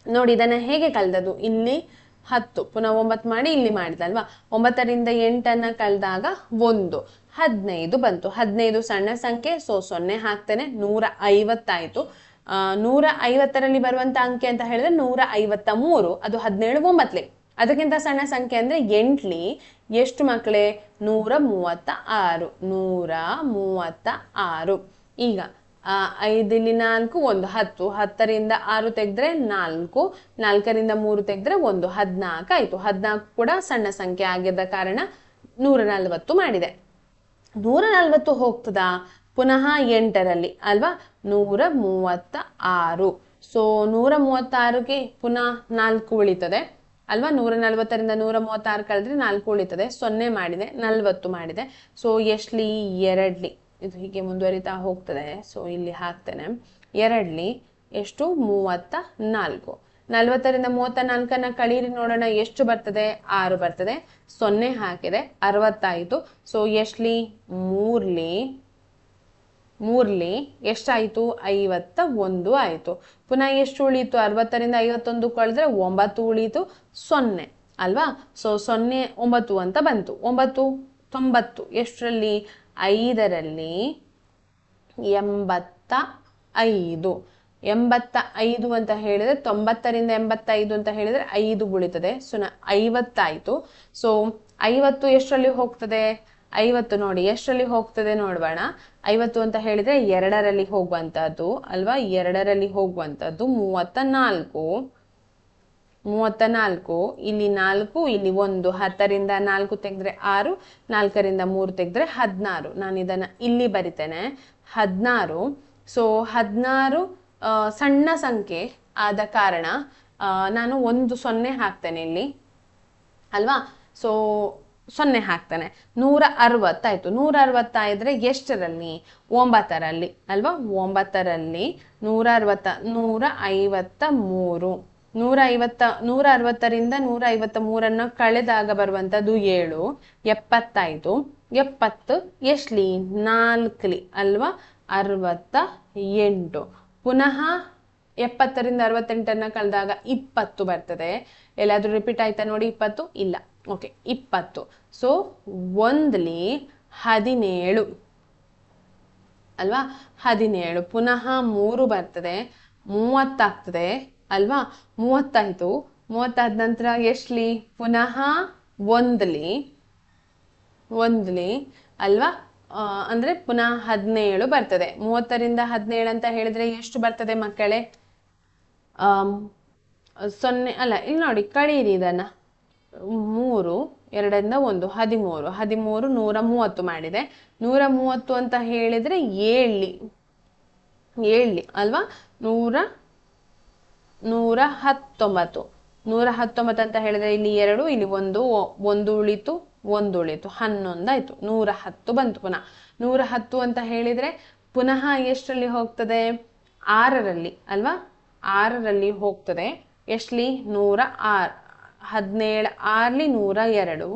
ನೋಡಿ ಇದನ್ನು ಹೇಗೆ ಕಳೆದದು? ಇಲ್ಲಿ 10 ಪುನಃ 9 ಮಾಡಿ ಇಲ್ಲಿ ಮಾಡಿದಲ್ವಾ? 9ರಿಂದ 8ಅನ್ನು ಕಳೆದಾಗ 1, 15 ಬಂತು. 15 ಸಣ್ಣ ಸಂಖ್ಯೆ, ಸೊ 0 ಹಾಕ್ತೇನೆ. 150 ಆಯಿತು. 150ರಲ್ಲಿ ಬರುವಂತ ಅಂಕೆ ಅಂತ ಹೇಳಿದ್ರೆ 153. ಅದು 17 9ಲಿ. ಅದಕ್ಕಿಂತ ಸಣ್ಣ ಸಂಖ್ಯೆ ಅಂದ್ರೆ 8ಲಿ ಎಷ್ಟು ಮಕ್ಕಳೇ? 136. 136. ಈಗ 5ಲಿ 4 1 10. 10ರಿಂದ 6 ತೆಗೆದ್ರೆ 4. 4ರಿಂದ 3 ತೆಗೆದ್ರೆ 1, 14 ಆಯ್ತು. 14 ಕೂಡ ಸಣ್ಣ ಸಂಖ್ಯೆ ಆಗಿದ್ದ ಕಾರಣ 140 ಮಾಡಿದೆ. 140 ಹೋಗ್ತದಾ? ಪುನಃ 8ರಲ್ಲಿ ಅಲ್ವಾ? 136. ಸೊ 136ಗೆ ಪುನಃ 4 ಉಳಿತದೆ ಅಲ್ವಾ? 140ರಿಂದ 136 ಕಳೆದ್ರೆ 4 ಉಳಿತದೆ. 0 ಮಾಡಿದೆ, 40 ಮಾಡಿದೆ. ಸೊ ಎಷ್ಟಲಿ? 2ಲಿ. ಇದು ಹೀಗೆ ಮುಂದುವರಿತಾ ಹೋಗ್ತದೆ. ಸೊ ಇಲ್ಲಿ ಹಾಕ್ತೇನೆ. 2ಲಿ ಎಷ್ಟು? 34. 40ರಿಂದ 34ಅನ್ನ ಕಳೀರಿ ನೋಡೋಣ ಎಷ್ಟು ಬರ್ತದೆ? 6 ಬರ್ತದೆ. 0 ಹಾಕಿದೆ, 60 ಆಯಿತು. ಸೊ ಎಷ್ಟಲಿ? 3ಲಿ ಎಷ್ಟಾಯಿತು? 51 ಆಯಿತು. ಪುನಃ ಎಷ್ಟು ಉಳೀತು? 60ರಿಂದ 51 ಕಳೆದ್ರೆ 9 ಉಳೀತು. 0 ಅಲ್ವಾ? ಸೊ 0 9 ಅಂತ ಬಂತು. 9 90 ಎಷ್ಟರಲ್ಲಿ? 5ರಲ್ಲಿ 85. 85 ಅಂತ ಹೇಳಿದ್ರೆ 90ರಿಂದ 85 ಅಂತ ಹೇಳಿದ್ರೆ 5 ಉಳಿತದೆ. ಸೊ 50 ಆಯಿತು. ಸೊ 50 ಎಷ್ಟರಲ್ಲಿ ಹೋಗ್ತದೆ? 50 ನೋಡಿ ಎಷ್ಟರಲ್ಲಿ ಹೋಗ್ತದೆ ನೋಡೋಣ. 50 ಅಂತ ಹೇಳಿದ್ರೆ 2ರಲ್ಲಿ ಹೋಗುವಂತಹದ್ದು ಅಲ್ವಾ? 2ರಲ್ಲಿ ಹೋಗುವಂತಹದ್ದು 34. 34. ಇಲ್ಲಿ 4, ಇಲ್ಲಿ 1. 10ರಿಂದ 4 ತೆಗೆದ್ರೆ 6, 4ರಿಂದ 3 ತೆಗೆದ್ರೆ 16. ನಾನು ಇದನ್ನ ಇಲ್ಲಿ ಬರಿತೇನೆ, 16. ಸೊ 16 ಸಣ್ಣ ಸಂಖ್ಯೆ ಆದ ಕಾರಣ ನಾನು 1 0 ಹಾಕ್ತೇನೆ ಇಲ್ಲಿ ಅಲ್ವಾ? ಸೊ 0 ಹಾಕ್ತಾನೆ. 160 ಆಯ್ತು. 160 ಆಯಿದ್ರೆ ಎಷ್ಟರಲ್ಲಿ? 9ರಲ್ಲಿ ಅಲ್ವಾ? 9ರಲ್ಲಿ 153. 160ರಿಂದ 153ಅನ್ನು ಕಳೆದಾಗ ಬರುವಂತದ್ದು 7. 70 ಆಯ್ತು. 70 ಎಷ್ಟಲಿ? 4ಲಿ ಅಲ್ವಾ? 68. ಪುನಃ 70ರಿಂದ 68ಅನ್ನ ಕಳೆದಾಗ 20 ಬರ್ತದೆ. ಎಲ್ಲಾದ್ರೂ ರಿಪೀಟ್ ಆಯ್ತಾ ನೋಡಿ? 20 ಇಲ್ಲ. ಓಕೆ, 20. ಸೊ 1ಲಿ 17 ಅಲ್ವಾ? 17. ಪುನಃ 3 ಬರ್ತದೆ, 30 ಆಗ್ತದೆ ಅಲ್ವಾ? 30 ಆಯ್ತು. 30 ಆದ ನಂತರ ಎಷ್ಟಲಿ? ಪುನಃ 1ಲಿ ಅಲ್ವಾ? ಅಂದ್ರೆ ಪುನಃ 17 ಬರ್ತದೆ. 30ರಿಂದ 17 ಅಂತ ಹೇಳಿದ್ರೆ ಎಷ್ಟು ಬರ್ತದೆ ಮಕ್ಕಳೇ? 0 ಅಲ್ಲ, ಇಲ್ಲಿ ನೋಡಿ ಕಳೀರಿ ಇದನ್ನ. 3 2ರಿಂದ 1 13. 13 130 ಮಾಡಿದೆ. 130 ಅಂತ ಹೇಳಿದ್ರೆ 7ಲಿ ಅಲ್ವಾ? 119. 119 ಅಂತ ಹೇಳಿದ್ರೆ ಇಲ್ಲಿ 2, ಇಲ್ಲಿ 1 ಉಳಿತು, 1 ಉಳಿತು, 11 ಆಯ್ತು. 110 ಬಂತು. ಪುನಃ 110 ಅಂತ ಹೇಳಿದ್ರೆ ಪುನಃ ಎಷ್ಟರಲ್ಲಿ ಹೋಗ್ತದೆ? 6ರಲ್ಲಿ ಅಲ್ವಾ? 6ರಲ್ಲಿ ಹೋಗ್ತದೆ. ಎಷ್ಟಲಿ? 106. 17 6ಲಿ 102.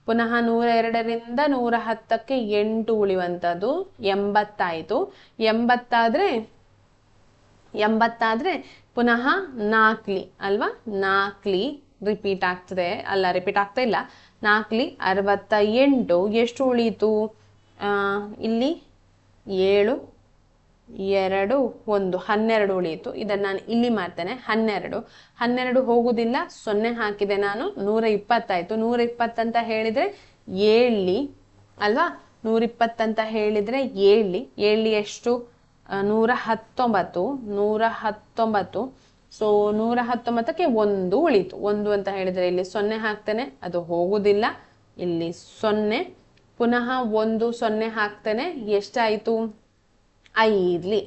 ಪುನಃ 102ರಿಂದ 110ಕ್ಕೆ 8 ಉಳಿಯುವಂಥದ್ದು 80 ಆಯಿತು. 80 ಪುನಃ 4ಲಿ ಅಲ್ವಾ? 4ಲಿ ರಿಪೀಟ್ ಆಗ್ತದೆ ಅಲ್ಲ, ರಿಪೀಟ್ ಆಗ್ತಾ ಇಲ್ಲ. 4ಲಿ 68. ಎಷ್ಟು ಉಳೀತು? ಇಲ್ಲಿ 7 2 1 12 ಉಳಿಯಿತು. ಇದನ್ನು ನಾನು ಇಲ್ಲಿ ಮಾಡ್ತೇನೆ. 12 ಹೋಗುದಿಲ್ಲ. 0 ಹಾಕಿದೆ ನಾನು. 120 ಆಯ್ತು. 120 ಅಂತ ಹೇಳಿದ್ರೆ 7ಲಿ ಅಲ್ವಾ? 120 ಅಂತ ಹೇಳಿದ್ರೆ 7ಲಿ ಎಷ್ಟು? 119. 119. ಸೊ 119ಕ್ಕೆ 1 ಉಳಿತು. 1 ಅಂತ ಹೇಳಿದ್ರೆ ಇಲ್ಲಿ 0 ಹಾಕ್ತೇನೆ, ಅದು ಹೋಗುದಿಲ್ಲ. ಇಲ್ಲಿ 0. ಪುನಃ 1 0 ಹಾಕ್ತೇನೆ. ಎಷ್ಟಾಯಿತು? 5ಲಿ.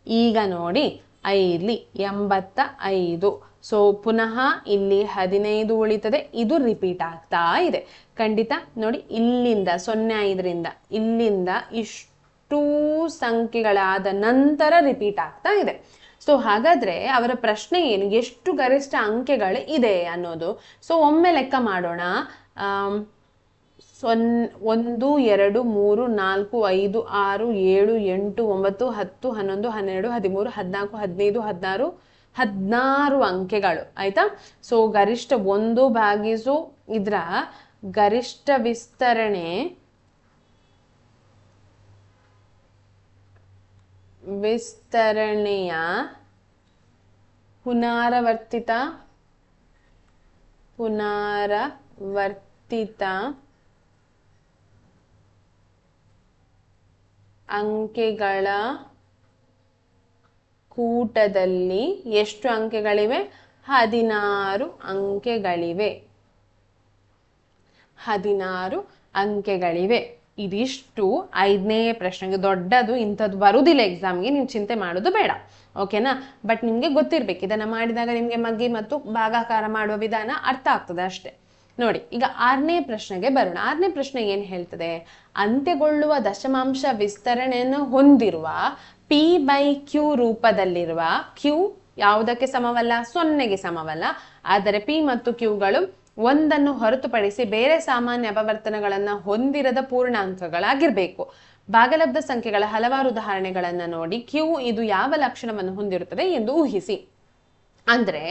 ಈಗ ನೋಡಿ 5ಲಿ 85. ಸೊ ಪುನಃ ಇಲ್ಲಿ 15 ಉಳಿತದೆ. ಇದು ರಿಪೀಟ್ ಆಗ್ತಾ ಇದೆ ಖಂಡಿತ. ನೋಡಿ ಇಲ್ಲಿಂದ 05ರಿಂದ ಇಲ್ಲಿಂದ ಇಷ್ಟು ಸಂಖ್ಯೆಗಳಾದ ನಂತರ ರಿಪೀಟ್ ಆಗ್ತಾ ಇದೆ. ಸೊ ಹಾಗಾದ್ರೆ ಅವರ ಪ್ರಶ್ನೆ ಏನು? ಎಷ್ಟು ಗರಿಷ್ಠ ಅಂಕೆಗಳು ಇದೆ ಅನ್ನೋದು. ಸೊ ಒಮ್ಮೆ ಲೆಕ್ಕ ಮಾಡೋಣ. 1 2 3 4 5 6 7 8 9 10 11 12 13 14 15 16 16 ಅಂಕೆಗಳು ಆಯ್ತಾ. ಸೊ ಗರಿಷ್ಠ 1 ಭಾಗಿಸು ಇದರ ಗರಿಷ್ಠ ವಿಸ್ತರಣೆಯ ಪುನರಾವರ್ತಿತ ಅಂಕೆಗಳ ಕೂಟದಲ್ಲಿ ಎಷ್ಟು ಅಂಕೆಗಳಿವೆ? 16 ಅಂಕೆಗಳಿವೆ. 16 ಅಂಕೆಗಳಿವೆ. ಇದಿಷ್ಟು 5ನೇ ಪ್ರಶ್ನೆಗೆ. ದೊಡ್ಡದು ಇಂಥದ್ದು ಬರುವುದಿಲ್ಲ ಎಕ್ಸಾಮ್ಗೆ, ನೀವು ಚಿಂತೆ ಮಾಡೋದು ಬೇಡ, ಓಕೆನಾ. ಬಟ್ ನಿಮಗೆ ಗೊತ್ತಿರ್ಬೇಕು, ಇದನ್ನ ಮಾಡಿದಾಗ ನಿಮಗೆ ಮಗ್ಗಿ ಮತ್ತು ಭಾಗಾಕಾರ ಮಾಡುವ ವಿಧಾನ ಅರ್ಥ ಆಗ್ತದೆ ಅಷ್ಟೇ. ನೋಡಿ, ಈಗ 6ನೇ ಪ್ರಶ್ನೆಗೆ ಬರೋಣ. 6ನೇ ಪ್ರಶ್ನೆ ಏನ್ ಹೇಳ್ತದೆ? ಅಂತ್ಯಗೊಳ್ಳುವ ದಶಮಾಂಶ ವಿಸ್ತರಣೆಯನ್ನು ಹೊಂದಿರುವ P/Q ರೂಪದಲ್ಲಿರುವ Q ಯಾವುದಕ್ಕೆ ಸಮವಲ್ಲ? 0ಗೆ ಸಮವಲ್ಲ. ಆದರೆ P ಮತ್ತು Qಗಳು ಒಂದನ್ನು ಹೊರತುಪಡಿಸಿ ಬೇರೆ ಸಾಮಾನ್ಯ ಅಪವರ್ತನಗಳನ್ನ ಹೊಂದಿರದ ಪೂರ್ಣಾಂಕಗಳಾಗಿರ್ಬೇಕು. ಭಾಗಲಬ್ಧ ಸಂಖ್ಯೆಗಳ ಹಲವಾರು ಉದಾಹರಣೆಗಳನ್ನ ನೋಡಿ Q ಇದು ಯಾವ ಲಕ್ಷಣವನ್ನು ಹೊಂದಿರುತ್ತದೆ ಎಂದು ಊಹಿಸಿ. ಅಂದ್ರೆ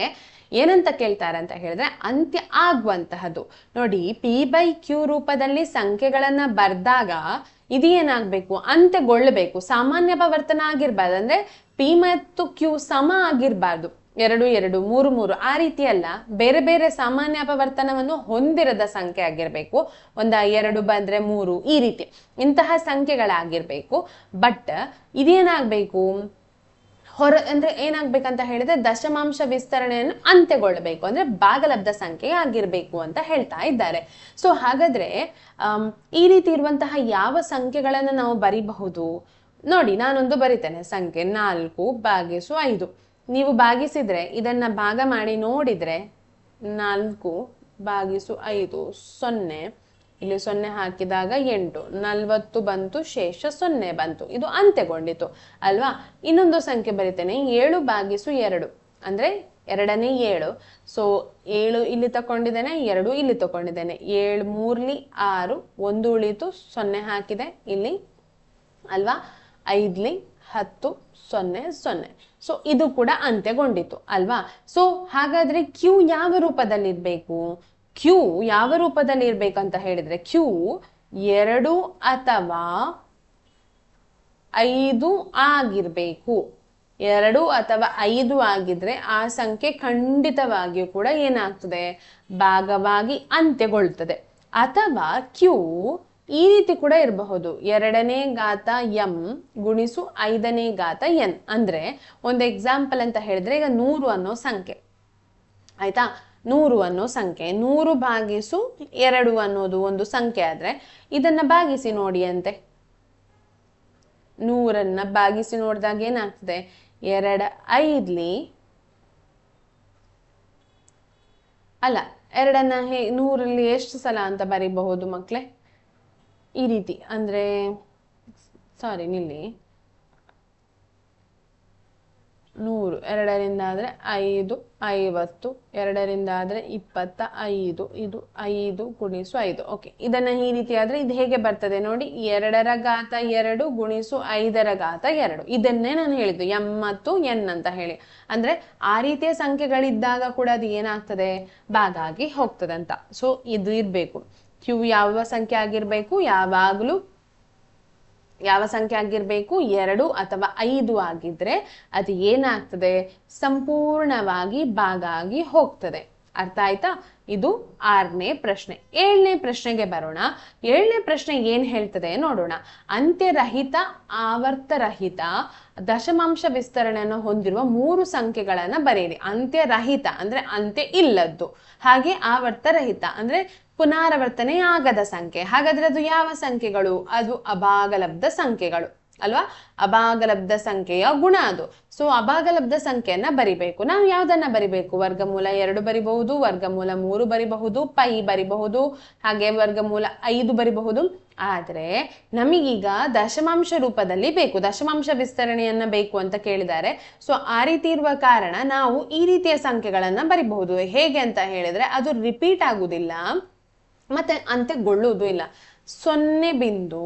ಏನಂತ ಕೇಳ್ತಾರೆ ಅಂತ ಹೇಳಿದ್ರೆ ಅಂತ್ಯ ಆಗುವಂತಹದ್ದು. ನೋಡಿ, P/Q ರೂಪದಲ್ಲಿ ಸಂಖ್ಯೆಗಳನ್ನ ಬರ್ದಾಗ ಇದು ಏನಾಗ್ಬೇಕು? ಅಂತ್ಯಗೊಳ್ಳಬೇಕು. ಸಾಮಾನ್ಯ ಅಪವರ್ತನ ಆಗಿರ್ಬಾರ್ದು. ಅಂದ್ರೆ P ಮತ್ತು Q ಸಮ ಆಗಿರ್ಬಾರ್ದು. 2 2 3 3 ಆ ರೀತಿ ಅಲ್ಲ, ಬೇರೆ ಬೇರೆ ಸಾಮಾನ್ಯ ಅಪವರ್ತನವನ್ನು ಹೊಂದಿರದ ಸಂಖ್ಯೆ ಆಗಿರ್ಬೇಕು. 1 2 ಬಂದ್ರೆ 3 ಈ ರೀತಿ ಇಂತಹ ಸಂಖ್ಯೆಗಳಾಗಿರ್ಬೇಕು. ಬಟ್ ಇದೇನಾಗ್ಬೇಕು? ಅಂದ್ರೆ ಏನಾಗ್ಬೇಕಂತ ಹೇಳಿದ್ರೆ ದಶಮಾಂಶ ವಿಸ್ತರಣೆಯನ್ನು ಅಂತ್ಯಗೊಳ್ಳಬೇಕು, ಅಂದ್ರೆ ಭಾಗಲಬ್ಧ ಸಂಖ್ಯೆ ಆಗಿರ್ಬೇಕು ಅಂತ ಹೇಳ್ತಾ ಇದ್ದಾರೆ. ಸೊ ಹಾಗಾದ್ರೆ ಈ ರೀತಿ ಇರುವಂತಹ ಯಾವ ಸಂಖ್ಯೆಗಳನ್ನ ನಾವು ಬರಿಬಹುದು? ನೋಡಿ, ನಾನೊಂದು ಬರಿತೇನೆ. ಸಂಖ್ಯೆ 4/5. ನೀವು ಭಾಗಿಸಿದ್ರೆ ಇದನ್ನ ಭಾಗ ಮಾಡಿ ನೋಡಿದ್ರೆ 4/5 0, ಇಲ್ಲಿ 0 ಹಾಕಿದಾಗ 8, 40 ಬಂತು, ಶೇಷ 0 ಬಂತು. ಇದು ಅಂತ್ಯಗೊಂಡಿತು ಅಲ್ವಾ. ಇನ್ನೊಂದು ಸಂಖ್ಯೆ ಬರಿತೇನೆ, 7/2 ಅಂದ್ರೆ 2ನೇ 7. ಸೊ 7 ಇಲ್ಲಿ ತಕೊಂಡಿದ್ದೇನೆ, 2 ಇಲ್ಲಿ ತಕೊಂಡಿದ್ದೇನೆ. 7 3 6, 1 ಉಳಿತು, 0 ಹಾಕಿದೆ ಇಲ್ಲಿ ಅಲ್ವಾ. 5 10 0 0. ಸೊ ಇದು ಕೂಡ ಅಂತ್ಯಗೊಂಡಿತು ಅಲ್ವಾ. ಸೊ ಹಾಗಾದ್ರೆ Q ಯಾವ ರೂಪದಲ್ಲಿರ್ಬೇಕು? Q ಯಾವ ರೂಪದಲ್ಲಿ ಇರ್ಬೇಕಂತ ಹೇಳಿದ್ರೆ Q 2 ಅಥವಾ 5 ಆಗಿರ್ಬೇಕು. 2 ಅಥವಾ 5 ಆಗಿದ್ರೆ ಆ ಸಂಖ್ಯೆ ಖಂಡಿತವಾಗಿಯೂ ಕೂಡ ಏನಾಗ್ತದೆ? ಭಾಗವಾಗಿ ಅಂತ್ಯಗೊಳ್ತದೆ. ಅಥವಾ Q ಈ ರೀತಿ ಕೂಡ ಇರಬಹುದು, 2ನೇ ಘಾತ m ಗುಣಿಸು 5ನೇ ಘಾತ n. ಅಂದ್ರೆ ಒಂದು ಎಕ್ಸಾಂಪಲ್ ಅಂತ ಹೇಳಿದ್ರೆ, ಈಗ 100 ಅನ್ನೋ ಸಂಖ್ಯೆ ಆಯ್ತಾ. 100 ಅನ್ನೋ ಸಂಖ್ಯೆ 100/2 ಅನ್ನೋದು ಒಂದು ಸಂಖ್ಯೆ ಆದ್ರೆ ಇದನ್ನ ಭಾಗಿಸಿ ನೋಡಿ ಅಂತೆ. 100ನ್ನ ಭಾಗಿಸಿ ನೋಡಿದಾಗ ಏನಾಗ್ತದೆ? 2 5 ಅಲ್ಲ, 2ನ್ನ 100ರಲ್ಲಿ ಎಷ್ಟು ಸಲ ಅಂತ ಬರೀಬಹುದು ಮಕ್ಳೇ? ಈ ರೀತಿ. ಅಂದ್ರೆ ಸಾರಿ ನಿಲ್ಲಿ, 100 2ರಿಂದ ಆದ್ರೆ 5 50, 2ರಿಂದ ಆದ್ರೆ 25, ಇದು 5 ಗುಣಿಸು 5. ಓಕೆ, ಇದನ್ನ ಈ ರೀತಿ ಆದ್ರೆ ಇದು ಹೇಗೆ ಬರ್ತದೆ ನೋಡಿ, 2ರ ಘಾತ 2 ಗುಣಿಸು 5ರ ಘಾತ 2. ಇದನ್ನೇ ನಾನು ಹೇಳಿದ್ದು m ಮತ್ತು n ಅಂತ ಹೇಳಿ. ಅಂದ್ರೆ ಆ ರೀತಿಯ ಸಂಖ್ಯೆಗಳಿದ್ದಾಗ ಕೂಡ ಅದು ಏನಾಗ್ತದೆ? ಭಾಗ ಆಗಿ ಹೋಗ್ತದಂತ. ಸೊ ಇದು ಇರ್ಬೇಕು. Q ಯಾವ ಸಂಖ್ಯೆ ಆಗಿರ್ಬೇಕು? ಯಾವಾಗ್ಲೂ ಯಾವ ಸಂಖ್ಯೆ ಆಗಿರ್ಬೇಕು? 2 ಅಥವಾ 5 ಆಗಿದ್ರೆ ಅದು ಏನಾಗ್ತದೆ? ಸಂಪೂರ್ಣವಾಗಿ ಭಾಗ ಆಗಿ ಹೋಗ್ತದೆ. ಅರ್ಥ ಆಯ್ತಾ? ಇದು 6ನೇ ಪ್ರಶ್ನೆ. 7ನೇ ಪ್ರಶ್ನೆಗೆ ಬರೋಣ. 7ನೇ ಪ್ರಶ್ನೆ ಏನ್ ಹೇಳ್ತದೆ ನೋಡೋಣ. ಅಂತ್ಯರಹಿತ ಆವರ್ತರಹಿತ ದಶಮಾಂಶ ವಿಸ್ತರಣೆಯನ್ನು ಹೊಂದಿರುವ 3 ಸಂಖ್ಯೆಗಳನ್ನ ಬರೆಯಿರಿ. ಅಂತ್ಯರಹಿತ ಅಂದ್ರೆ ಅಂತ್ಯ ಇಲ್ಲದ್ದು, ಹಾಗೆ ಆವರ್ತರಹಿತ ಅಂದ್ರೆ ಪುನರಾವರ್ತನೆ ಆಗದ ಸಂಖ್ಯೆ. ಹಾಗಾದ್ರೆ ಅದು ಯಾವ ಸಂಖ್ಯೆಗಳು? ಅದು ಅಭಾಗಲಬ್ಧ ಸಂಖ್ಯೆಗಳು ಅಲ್ವಾ. ಅಭಾಗಲಬ್ಧ ಸಂಖ್ಯೆಯ ಗುಣ ಅದು. ಸೊ ಅಭಾಗಲಬ್ಧ ಸಂಖ್ಯೆಯನ್ನ ಬರಿಬೇಕು. ನಾವು ಯಾವ್ದನ್ನ ಬರಿಬೇಕು? ವರ್ಗಮೂಲ 2 ಬರಿಬಹುದು, ವರ್ಗಮೂಲ 3 ಬರಿಬಹುದು, ಪೈ ಬರಿಬಹುದು, ಹಾಗೆ ವರ್ಗಮೂಲ 5 ಬರಿಬಹುದು. ಆದ್ರೆ ನಮಗೀಗ ದಶಮಾಂಶ ರೂಪದಲ್ಲಿ ಬೇಕು, ದಶಮಾಂಶ ವಿಸ್ತರಣೆಯನ್ನ ಬೇಕು ಅಂತ ಕೇಳಿದ್ದಾರೆ. ಸೊ ಆ ರೀತಿ ಇರುವ ಕಾರಣ ನಾವು ಈ ರೀತಿಯ ಸಂಖ್ಯೆಗಳನ್ನ ಬರಿಬಹುದು. ಹೇಗೆ ಅಂತ ಹೇಳಿದ್ರೆ ಅದು ರಿಪೀಟ್ ಆಗುದಿಲ್ಲ, ಮತ್ತೆ ಅಂತ್ಯಗೊಳ್ಳುವುದು ಇಲ್ಲ. 0.1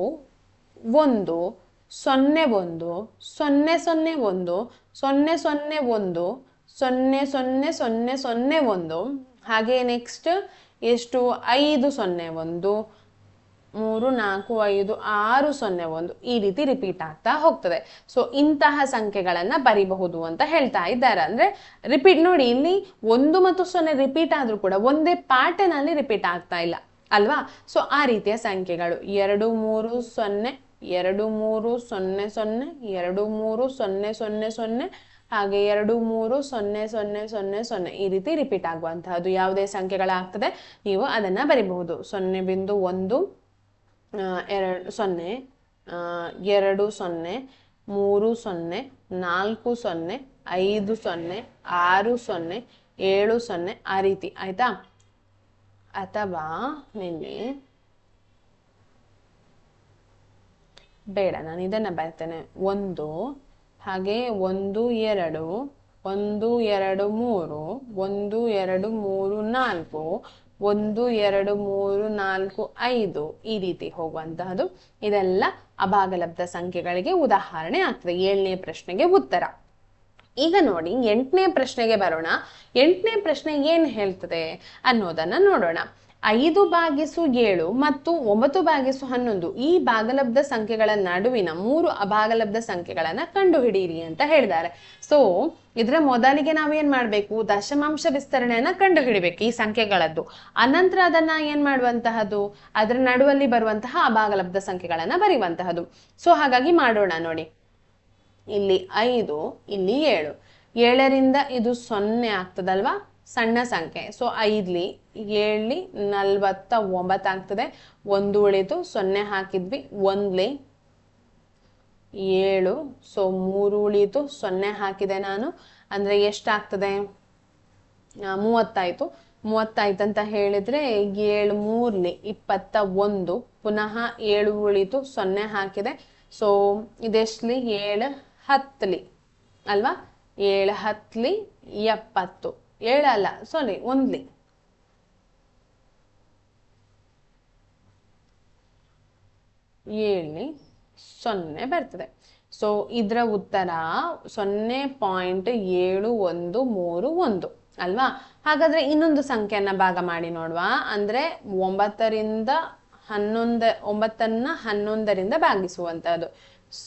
0.1 0.01 0.01 0.0001 ಹಾಗೆ ನೆಕ್ಸ್ಟ್ ಎಷ್ಟು 5.01 3 4 5 6.01 ಈ ರೀತಿ ರಿಪೀಟ್ ಆಗ್ತಾ ಹೋಗ್ತದೆ. ಸೊ ಇಂತಹ ಸಂಖ್ಯೆಗಳನ್ನ ಬರಿಬಹುದು ಅಂತ ಹೇಳ್ತಾ ಇದ್ದಾರೆ. ಅಂದ್ರೆ ರಿಪೀಟ್ ನೋಡಿ, ಇಲ್ಲಿ 1 ಮತ್ತು 0 ರಿಪೀಟ್ ಆದ್ರೂ ಕೂಡ ಒಂದೇ ಪ್ಯಾಟರ್ನ್ ಅಲ್ಲಿ ರಿಪೀಟ್ ಆಗ್ತಾ ಇಲ್ಲ ಅಲ್ವಾ. ಸೊ ಆ ರೀತಿಯ ಸಂಖ್ಯೆಗಳು 2 3 0 2 3 0 0 2 3 0 0 0 ಹಾಗೆ 2 3 0 0 0 0 ಈ ರೀತಿ ರಿಪೀಟ್ ಆಗುವಂತಹದ್ದು ಯಾವುದೇ ಸಂಖ್ಯೆಗಳಾಗ್ತದೆ ನೀವು ಅದನ್ನ ಬರಿಬಹುದು. 0.1 2 0 2 0 3 0 4 0 5 0 6 0 7 0 ಆ ರೀತಿ ಆಯ್ತಾ. ಅಥವಾ ನಿನ್ನೆ ಬೇಡ, ನಾನು ಇದನ್ನ ಬರ್ತೇನೆ 1 ಹಾಗೆ 1 2 1 2 3 1 2 3 4 1 2 3 4 5 ಈ ರೀತಿ ಹೋಗುವಂತಹದ್ದು. ಇದೆಲ್ಲ ಅಭಾಗಲಬ್ಧ ಸಂಖ್ಯೆಗಳಿಗೆ ಉದಾಹರಣೆ ಆಗ್ತದೆ. 7ನೇ ಪ್ರಶ್ನೆಗೆ ಉತ್ತರ. ಈಗ ನೋಡಿ 8ನೇ ಪ್ರಶ್ನೆಗೆ ಬರೋಣ. 8ನೇ ಪ್ರಶ್ನೆ ಏನ್ ಹೇಳ್ತದೆ ಅನ್ನೋದನ್ನ ನೋಡೋಣ. 5/7 ಮತ್ತು 9/11 ಈ ಭಾಗಲಬ್ಧ ಸಂಖ್ಯೆಗಳ ನಡುವಿನ 3 ಅಭಾಗಲಬ್ಧ ಸಂಖ್ಯೆಗಳನ್ನ ಕಂಡುಹಿಡಿಯಿರಿ ಅಂತ ಹೇಳಿದ್ದಾರೆ. ಸೊ ಇದ್ರ ಮೊದಲಿಗೆ ನಾವೇನ್ ಮಾಡ್ಬೇಕು, ದಶಮಾಂಶ ವಿಸ್ತರಣೆಯನ್ನ ಕಂಡುಹಿಡಿಬೇಕು ಈ ಸಂಖ್ಯೆಗಳದ್ದು. ಅನಂತರ ಅದನ್ನ ಏನ್ ಮಾಡುವಂತಹದ್ದು, ಅದರ ನಡುವಲ್ಲಿ ಬರುವಂತಹ ಅಭಾಗಲಬ್ಧ ಸಂಖ್ಯೆಗಳನ್ನ ಬರೆಯುವಂತಹದ್ದು. ಸೊ ಹಾಗಾಗಿ ಮಾಡೋಣ ನೋಡಿ. ಇಲ್ಲಿ 5 ಇಲ್ಲಿ 7, 7ರಿಂದ ಇದು 0 ಆಗ್ತದಲ್ವಾ, ಸಣ್ಣ ಸಂಖ್ಯೆ. ಸೊ 5ಲಿ 7ಲಿ 49 ಆಗ್ತದೆ. 1 ಉಳಿತು, 0 ಹಾಕಿದ್ವಿ, 1ಲಿ 7. ಸೊ 3 ಉಳಿತು, 0 ಹಾಕಿದೆ ನಾನು, ಅಂದ್ರೆ ಎಷ್ಟಾಗ್ತದೆ 30 ಆಯ್ತು. 30 ಆಯ್ತಂತ ಹೇಳಿದ್ರೆ 7 3ಲಿ 21, ಪುನಃ 7 ಉಳಿತು, 0 ಹಾಕಿದೆ. ಸೊ ಇದೆಷ್ಟಲಿ 7 10ಲಿ ಅಲ್ವಾ, 7 10ಲಿ 70, 7 ಅಲ್ಲ ಸಾರಿ 1ಲಿ 7ಲಿ 0 ಬರ್ತದೆ. ಸೊ ಇದರ ಉತ್ತರ 0.7131 ಅಲ್ವಾ. ಹಾಗಾದ್ರೆ ಇನ್ನೊಂದು ಸಂಖ್ಯೆಯನ್ನ ಭಾಗ ಮಾಡಿ ನೋಡುವ. ಅಂದ್ರೆ 9ರಿಂದ 11ರಿಂದ ಭಾಗಿಸುವಂತಹದ್ದು.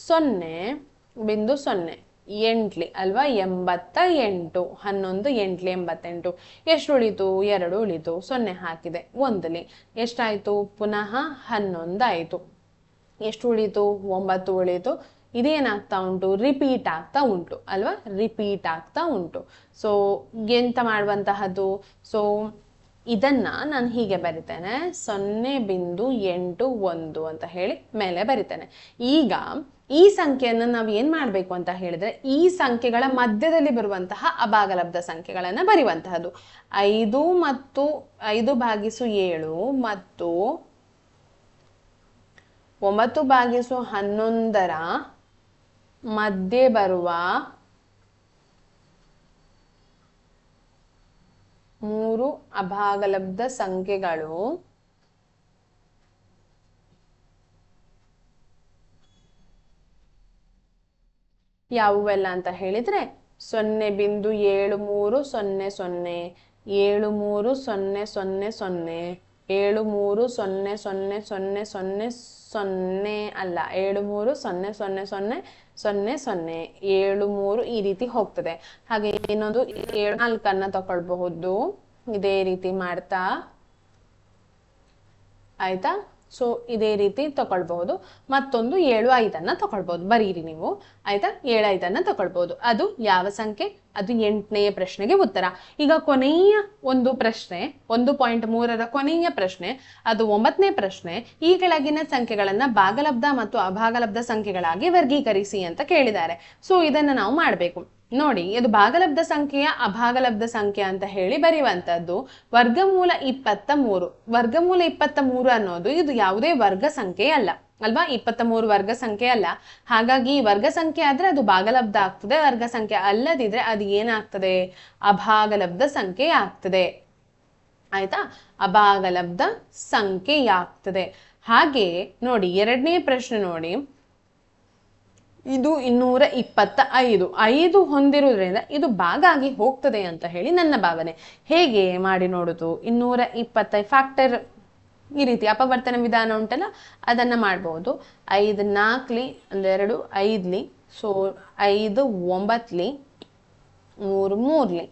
0.0 8ಲಿ ಅಲ್ವಾ, 88, 11 8ಲಿ 88. ಎಷ್ಟು ಉಳಿತು, 2 ಉಳಿತು, 0 ಹಾಕಿದೆ. 1ಲಿ ಎಷ್ಟಾಯ್ತು, ಪುನಃ 11 ಆಯ್ತು. ಎಷ್ಟು ಉಳಿತು, 9 ಉಳಿತು. ಇದೇನಾಗ್ತಾ ಉಂಟು, ರಿಪೀಟ್ ಆಗ್ತಾ ಉಂಟು ಅಲ್ವಾ, ರಿಪೀಟ್ ಆಗ್ತಾ ಉಂಟು. ಸೊ ಎಂತ ಮಾಡುವಂತಹದ್ದು, ಸೊ ಇದನ್ನ ನಾನು ಹೀಗೆ ಬರಿತೇನೆ, 0.81 ಅಂತ ಹೇಳಿ ಮೇಲೆ ಬರಿತೇನೆ. ಈಗ ಈ ಸಂಖ್ಯೆಯನ್ನು ನಾವು ಏನ್ ಮಾಡ್ಬೇಕು ಅಂತ ಹೇಳಿದ್ರೆ, ಈ ಸಂಖ್ಯೆಗಳ ಮಧ್ಯದಲ್ಲಿ ಬರುವಂತಹ ಅಭಾಗಲಬ್ಧ ಸಂಖ್ಯೆಗಳನ್ನ ಬರೆಯುವಂತಹದ್ದು. 5 ಮತ್ತು 5/7 ಮತ್ತು 9/11 ಮಧ್ಯೆ ಬರುವ 3 ಅಭಾಗಲಬ್ಧ ಸಂಖ್ಯೆಗಳು ಯಾವುವೆಲ್ಲ ಅಂತ ಹೇಳಿದ್ರೆ 0.7300 730000 730000 ಅಲ್ಲ 730000 73 ಈ ರೀತಿ ಹೋಗ್ತದೆ. ಹಾಗೆ ಇನ್ನೊಂದು 4 ತಗೊಳ್ಬಹುದು ಇದೇ ರೀತಿ ಮಾಡ್ತಾ, ಆಯ್ತಾ. ಸೊ ಇದೇ ರೀತಿ ತಗೊಳ್ಬಹುದು. ಮತ್ತೊಂದು 7 5 ತಗೊಳ್ಬಹುದು, ಬರೀರಿ ನೀವು ಆಯ್ತಾ. 7 5 ತಗೊಳ್ಬಹುದು. ಅದು ಯಾವ ಸಂಖ್ಯೆ, ಅದು 8ನೇ ಪ್ರಶ್ನೆಗೆ ಉತ್ತರ. ಈಗ ಕೊನೆಯ ಒಂದು ಪ್ರಶ್ನೆ 1.3ರ ಕೊನೆಯ ಪ್ರಶ್ನೆ, ಅದು 9ನೇ ಪ್ರಶ್ನೆ. ಈ ಕೆಳಗಿನ ಸಂಖ್ಯೆಗಳನ್ನ ಭಾಗಲಬ್ಧ ಮತ್ತು ಅಭಾಗಲಬ್ಧ ಸಂಖ್ಯೆಗಳಾಗಿ ವರ್ಗೀಕರಿಸಿ ಅಂತ ಕೇಳಿದ್ದಾರೆ. ಸೊ ಇದನ್ನ ನಾವು ಮಾಡ್ಬೇಕು ನೋಡಿ. ಇದು ಭಾಗಲಬ್ಧ ಸಂಖ್ಯೆಯ ಅಭಾಗಲಬ್ಧ ಸಂಖ್ಯೆ ಅಂತ ಹೇಳಿ ಬರೆಯುವಂತದ್ದು. ವರ್ಗಮೂಲ 23. ವರ್ಗಮೂಲ 23 ಅನ್ನೋದು ಇದು ಯಾವುದೇ ವರ್ಗ ಸಂಖ್ಯೆ ಅಲ್ಲ ಅಲ್ವಾ, 23 ವರ್ಗ ಸಂಖ್ಯೆ ಅಲ್ಲ. ಹಾಗಾಗಿ ವರ್ಗ ಸಂಖ್ಯೆ ಆದ್ರೆ ಅದು ಭಾಗಲಬ್ಧ ಆಗ್ತದೆ, ವರ್ಗ ಸಂಖ್ಯೆ ಅಲ್ಲದಿದ್ರೆ ಅದು ಏನಾಗ್ತದೆ, ಅಭಾಗಲಬ್ಧ ಸಂಖ್ಯೆ ಆಗ್ತದೆ. ಆಯ್ತಾ, ಅಭಾಗಲಬ್ಧ ಸಂಖ್ಯೆಯಾಗ್ತದೆ. ಹಾಗೆ ನೋಡಿ ಎರಡನೇ ಪ್ರಶ್ನೆ ನೋಡಿ, ಇದು 225 5 ಹೊಂದಿರುವುದರಿಂದ ಇದು ಭಾಗ ಆಗಿ ಹೋಗ್ತದೆ ಅಂತ ಹೇಳಿ ನನ್ನ ಭಾವನೆ. ಹೇಗೆ ಮಾಡಿ ನೋಡುದು? 225 ಫ್ಯಾಕ್ಟರ್ ಈ ರೀತಿ ಅಪವರ್ತನ ವಿಧಾನ ಉಂಟಲ್ಲ ಅದನ್ನ ಮಾಡ್ಬೋದು. 5 4ಲಿ ಅಂದ್ರೆ 2 5ಲಿ, ಸೊ 5 9ಲಿ, 3 3ಲಿ.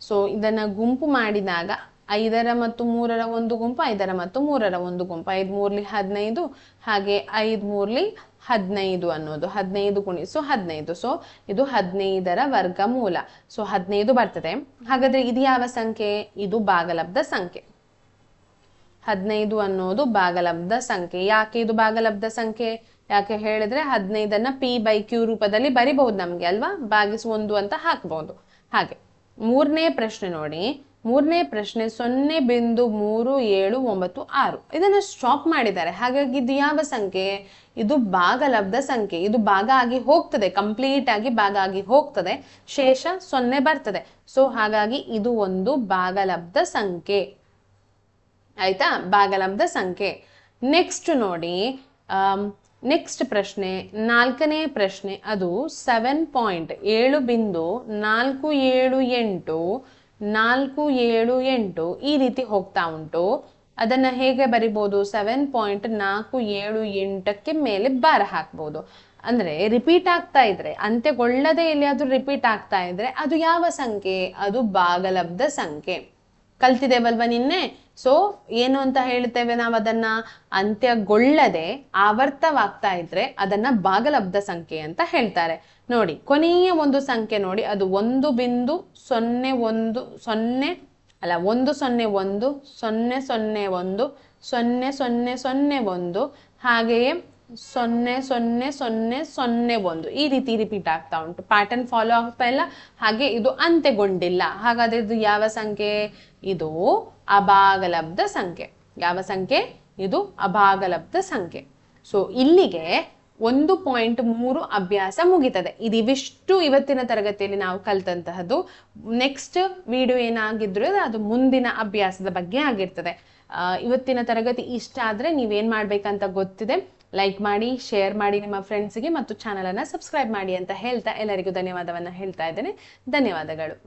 ಸೊ ಇದನ್ನ ಗುಂಪು ಮಾಡಿದಾಗ 5ರ ಮತ್ತು 3ರ ಒಂದು ಗುಂಪು, 5ರ ಮತ್ತು 3ರ ಒಂದು ಗುಂಪು, 5 3ಲಿ 15, ಹಾಗೆ 5 3ಲಿ 15 ಅನ್ನೋದು 15 ಗುಣಿಸು 15. ಸೊ ಇದು 15ರ ವರ್ಗಮೂಲ. ಸೊ 15 ಬರ್ತದೆ. ಹಾಗಾದ್ರೆ ಇದು ಯಾವ ಸಂಖ್ಯೆ? ಇದು ಭಾಗಲಬ್ಧ ಸಂಖ್ಯೆ. 15 ಅನ್ನೋದು ಭಾಗಲಬ್ಧ ಸಂಖ್ಯೆ. ಯಾಕೆ ಇದು ಭಾಗಲಬ್ಧ ಸಂಖ್ಯೆ? ಯಾಕೆ ಹೇಳಿದ್ರೆ 15ನ್ನ p/q ರೂಪದಲ್ಲಿ ಬರಿಬಹುದು ನಮ್ಗೆ ಅಲ್ವಾ, ಭಾಗಿಸು 1 ಅಂತ ಹಾಕ್ಬಹುದು. ಹಾಗೆ ಮೂರನೇ ಪ್ರಶ್ನೆ ನೋಡಿ, ಮೂರನೇ ಪ್ರಶ್ನೆ 0.3796 ಇದನ್ನ ಸ್ಟಾಪ್ ಮಾಡಿದ್ದಾರೆ. ಹಾಗಾಗಿ ಇದು ಯಾವ ಸಂಖ್ಯೆ? ಇದು ಭಾಗಲಬ್ಧ ಸಂಖ್ಯೆ. ಇದು ಭಾಗ ಆಗಿ ಹೋಗ್ತದೆ, ಕಂಪ್ಲೀಟ್ ಆಗಿ ಭಾಗ ಆಗಿ ಹೋಗ್ತದೆ, ಶೇಷ 0 ಬರ್ತದೆ. ಸೊ ಹಾಗಾಗಿ ಇದು ಒಂದು ಭಾಗಲಬ್ಧ ಸಂಖ್ಯೆ. ಆಯ್ತಾ, ಭಾಗಲಬ್ಧ ಸಂಖ್ಯೆ. ನೆಕ್ಸ್ಟ್ ನೋಡಿ, ನೆಕ್ಸ್ಟ್ ಪ್ರಶ್ನೆ 4ನೇ ಪ್ರಶ್ನೆ, ಅದು 7.478 ಈ ರೀತಿ ಹೋಗ್ತಾ ಉಂಟು. ಅದನ್ನ ಹೇಗೆ ಬರಿಬಹುದು? 7.478ಕ್ಕೆ ಮೇಲೆ ಬಾರ ಹಾಕ್ಬಹುದು. ಅಂದ್ರೆ ರಿಪೀಟ್ ಆಗ್ತಾ ಇದ್ರೆ, ಅಂತ್ಯಗೊಳ್ಳದೆ ಎಲ್ಲಿಯಾದ್ರೂ ರಿಪೀಟ್ ಆಗ್ತಾ ಇದ್ರೆ ಅದು ಯಾವ ಸಂಖ್ಯೆ? ಅದು ಭಾಗಲಬ್ಧ ಸಂಖ್ಯೆ. ಕಲ್ತಿದ್ದೇವಲ್ವ ನಿನ್ನೆ. ಸೊ ಏನು ಅಂತ ಹೇಳ್ತೇವೆ ನಾವು ಅದನ್ನ? ಅಂತ್ಯಗೊಳ್ಳದೆ ಆವರ್ತವಾಗ್ತಾ ಇದ್ರೆ ಅದನ್ನ ಭಾಗಲಬ್ಧ ಸಂಖ್ಯೆ ಅಂತ ಹೇಳ್ತಾರೆ. ನೋಡಿ ಕೊನೆಯ ಒಂದು ಸಂಖ್ಯೆ ನೋಡಿ, ಅದು 1.01 0001 ಹಾಗೆಯೇ 00001 ಈ ರೀತಿ ರಿಪೀಟ್ ಆಗ್ತಾ ಉಂಟು. ಪ್ಯಾಟರ್ನ್ ಫಾಲೋ ಆಗ್ತಾ ಇಲ್ಲ, ಹಾಗೆ ಇದು ಅಂತ್ಯಗೊಂಡಿಲ್ಲ. ಹಾಗಾದ್ರೆ ಇದು ಯಾವ ಸಂಖ್ಯೆ? ಇದು ಅಭಾಗಲಬ್ಧ ಸಂಖ್ಯೆ. ಯಾವ ಸಂಖ್ಯೆ? ಇದು ಅಭಾಗಲಬ್ಧ ಸಂಖ್ಯೆ. ಸೊ ಇಲ್ಲಿಗೆ 1.3 ಅಭ್ಯಾಸ ಮುಗಿತದೆ. ಇದಿಷ್ಟು ಇವತ್ತಿನ ತರಗತಿಯಲ್ಲಿ ನಾವು ಕಲ್ತಂತಹದ್ದು. ನೆಕ್ಸ್ಟ್ ವಿಡಿಯೋ ಏನಾಗಿದ್ರು ಅದು ಮುಂದಿನ ಅಭ್ಯಾಸದ ಬಗ್ಗೆ ಆಗಿರ್ತದೆ. ಇವತ್ತಿನ ತರಗತಿ ಇಷ್ಟ ಆದ್ರೆ ನೀವೇನ್ ಮಾಡ್ಬೇಕಂತ ಗೊತ್ತಿದೆ. ಲೈಕ್ ಮಾಡಿ, ಶೇರ್ ಮಾಡಿ ನಿಮ್ಮ ಫ್ರೆಂಡ್ಸ್ಗೆ, ಮತ್ತು ಚಾನಲ್ ಅನ್ನ ಸಬ್ಸ್ಕ್ರೈಬ್ ಮಾಡಿ ಅಂತ ಹೇಳ್ತಾ ಎಲ್ಲರಿಗೂ ಧನ್ಯವಾದವನ್ನ ಹೇಳ್ತಾ ಇದ್ದೇನೆ. ಧನ್ಯವಾದಗಳು.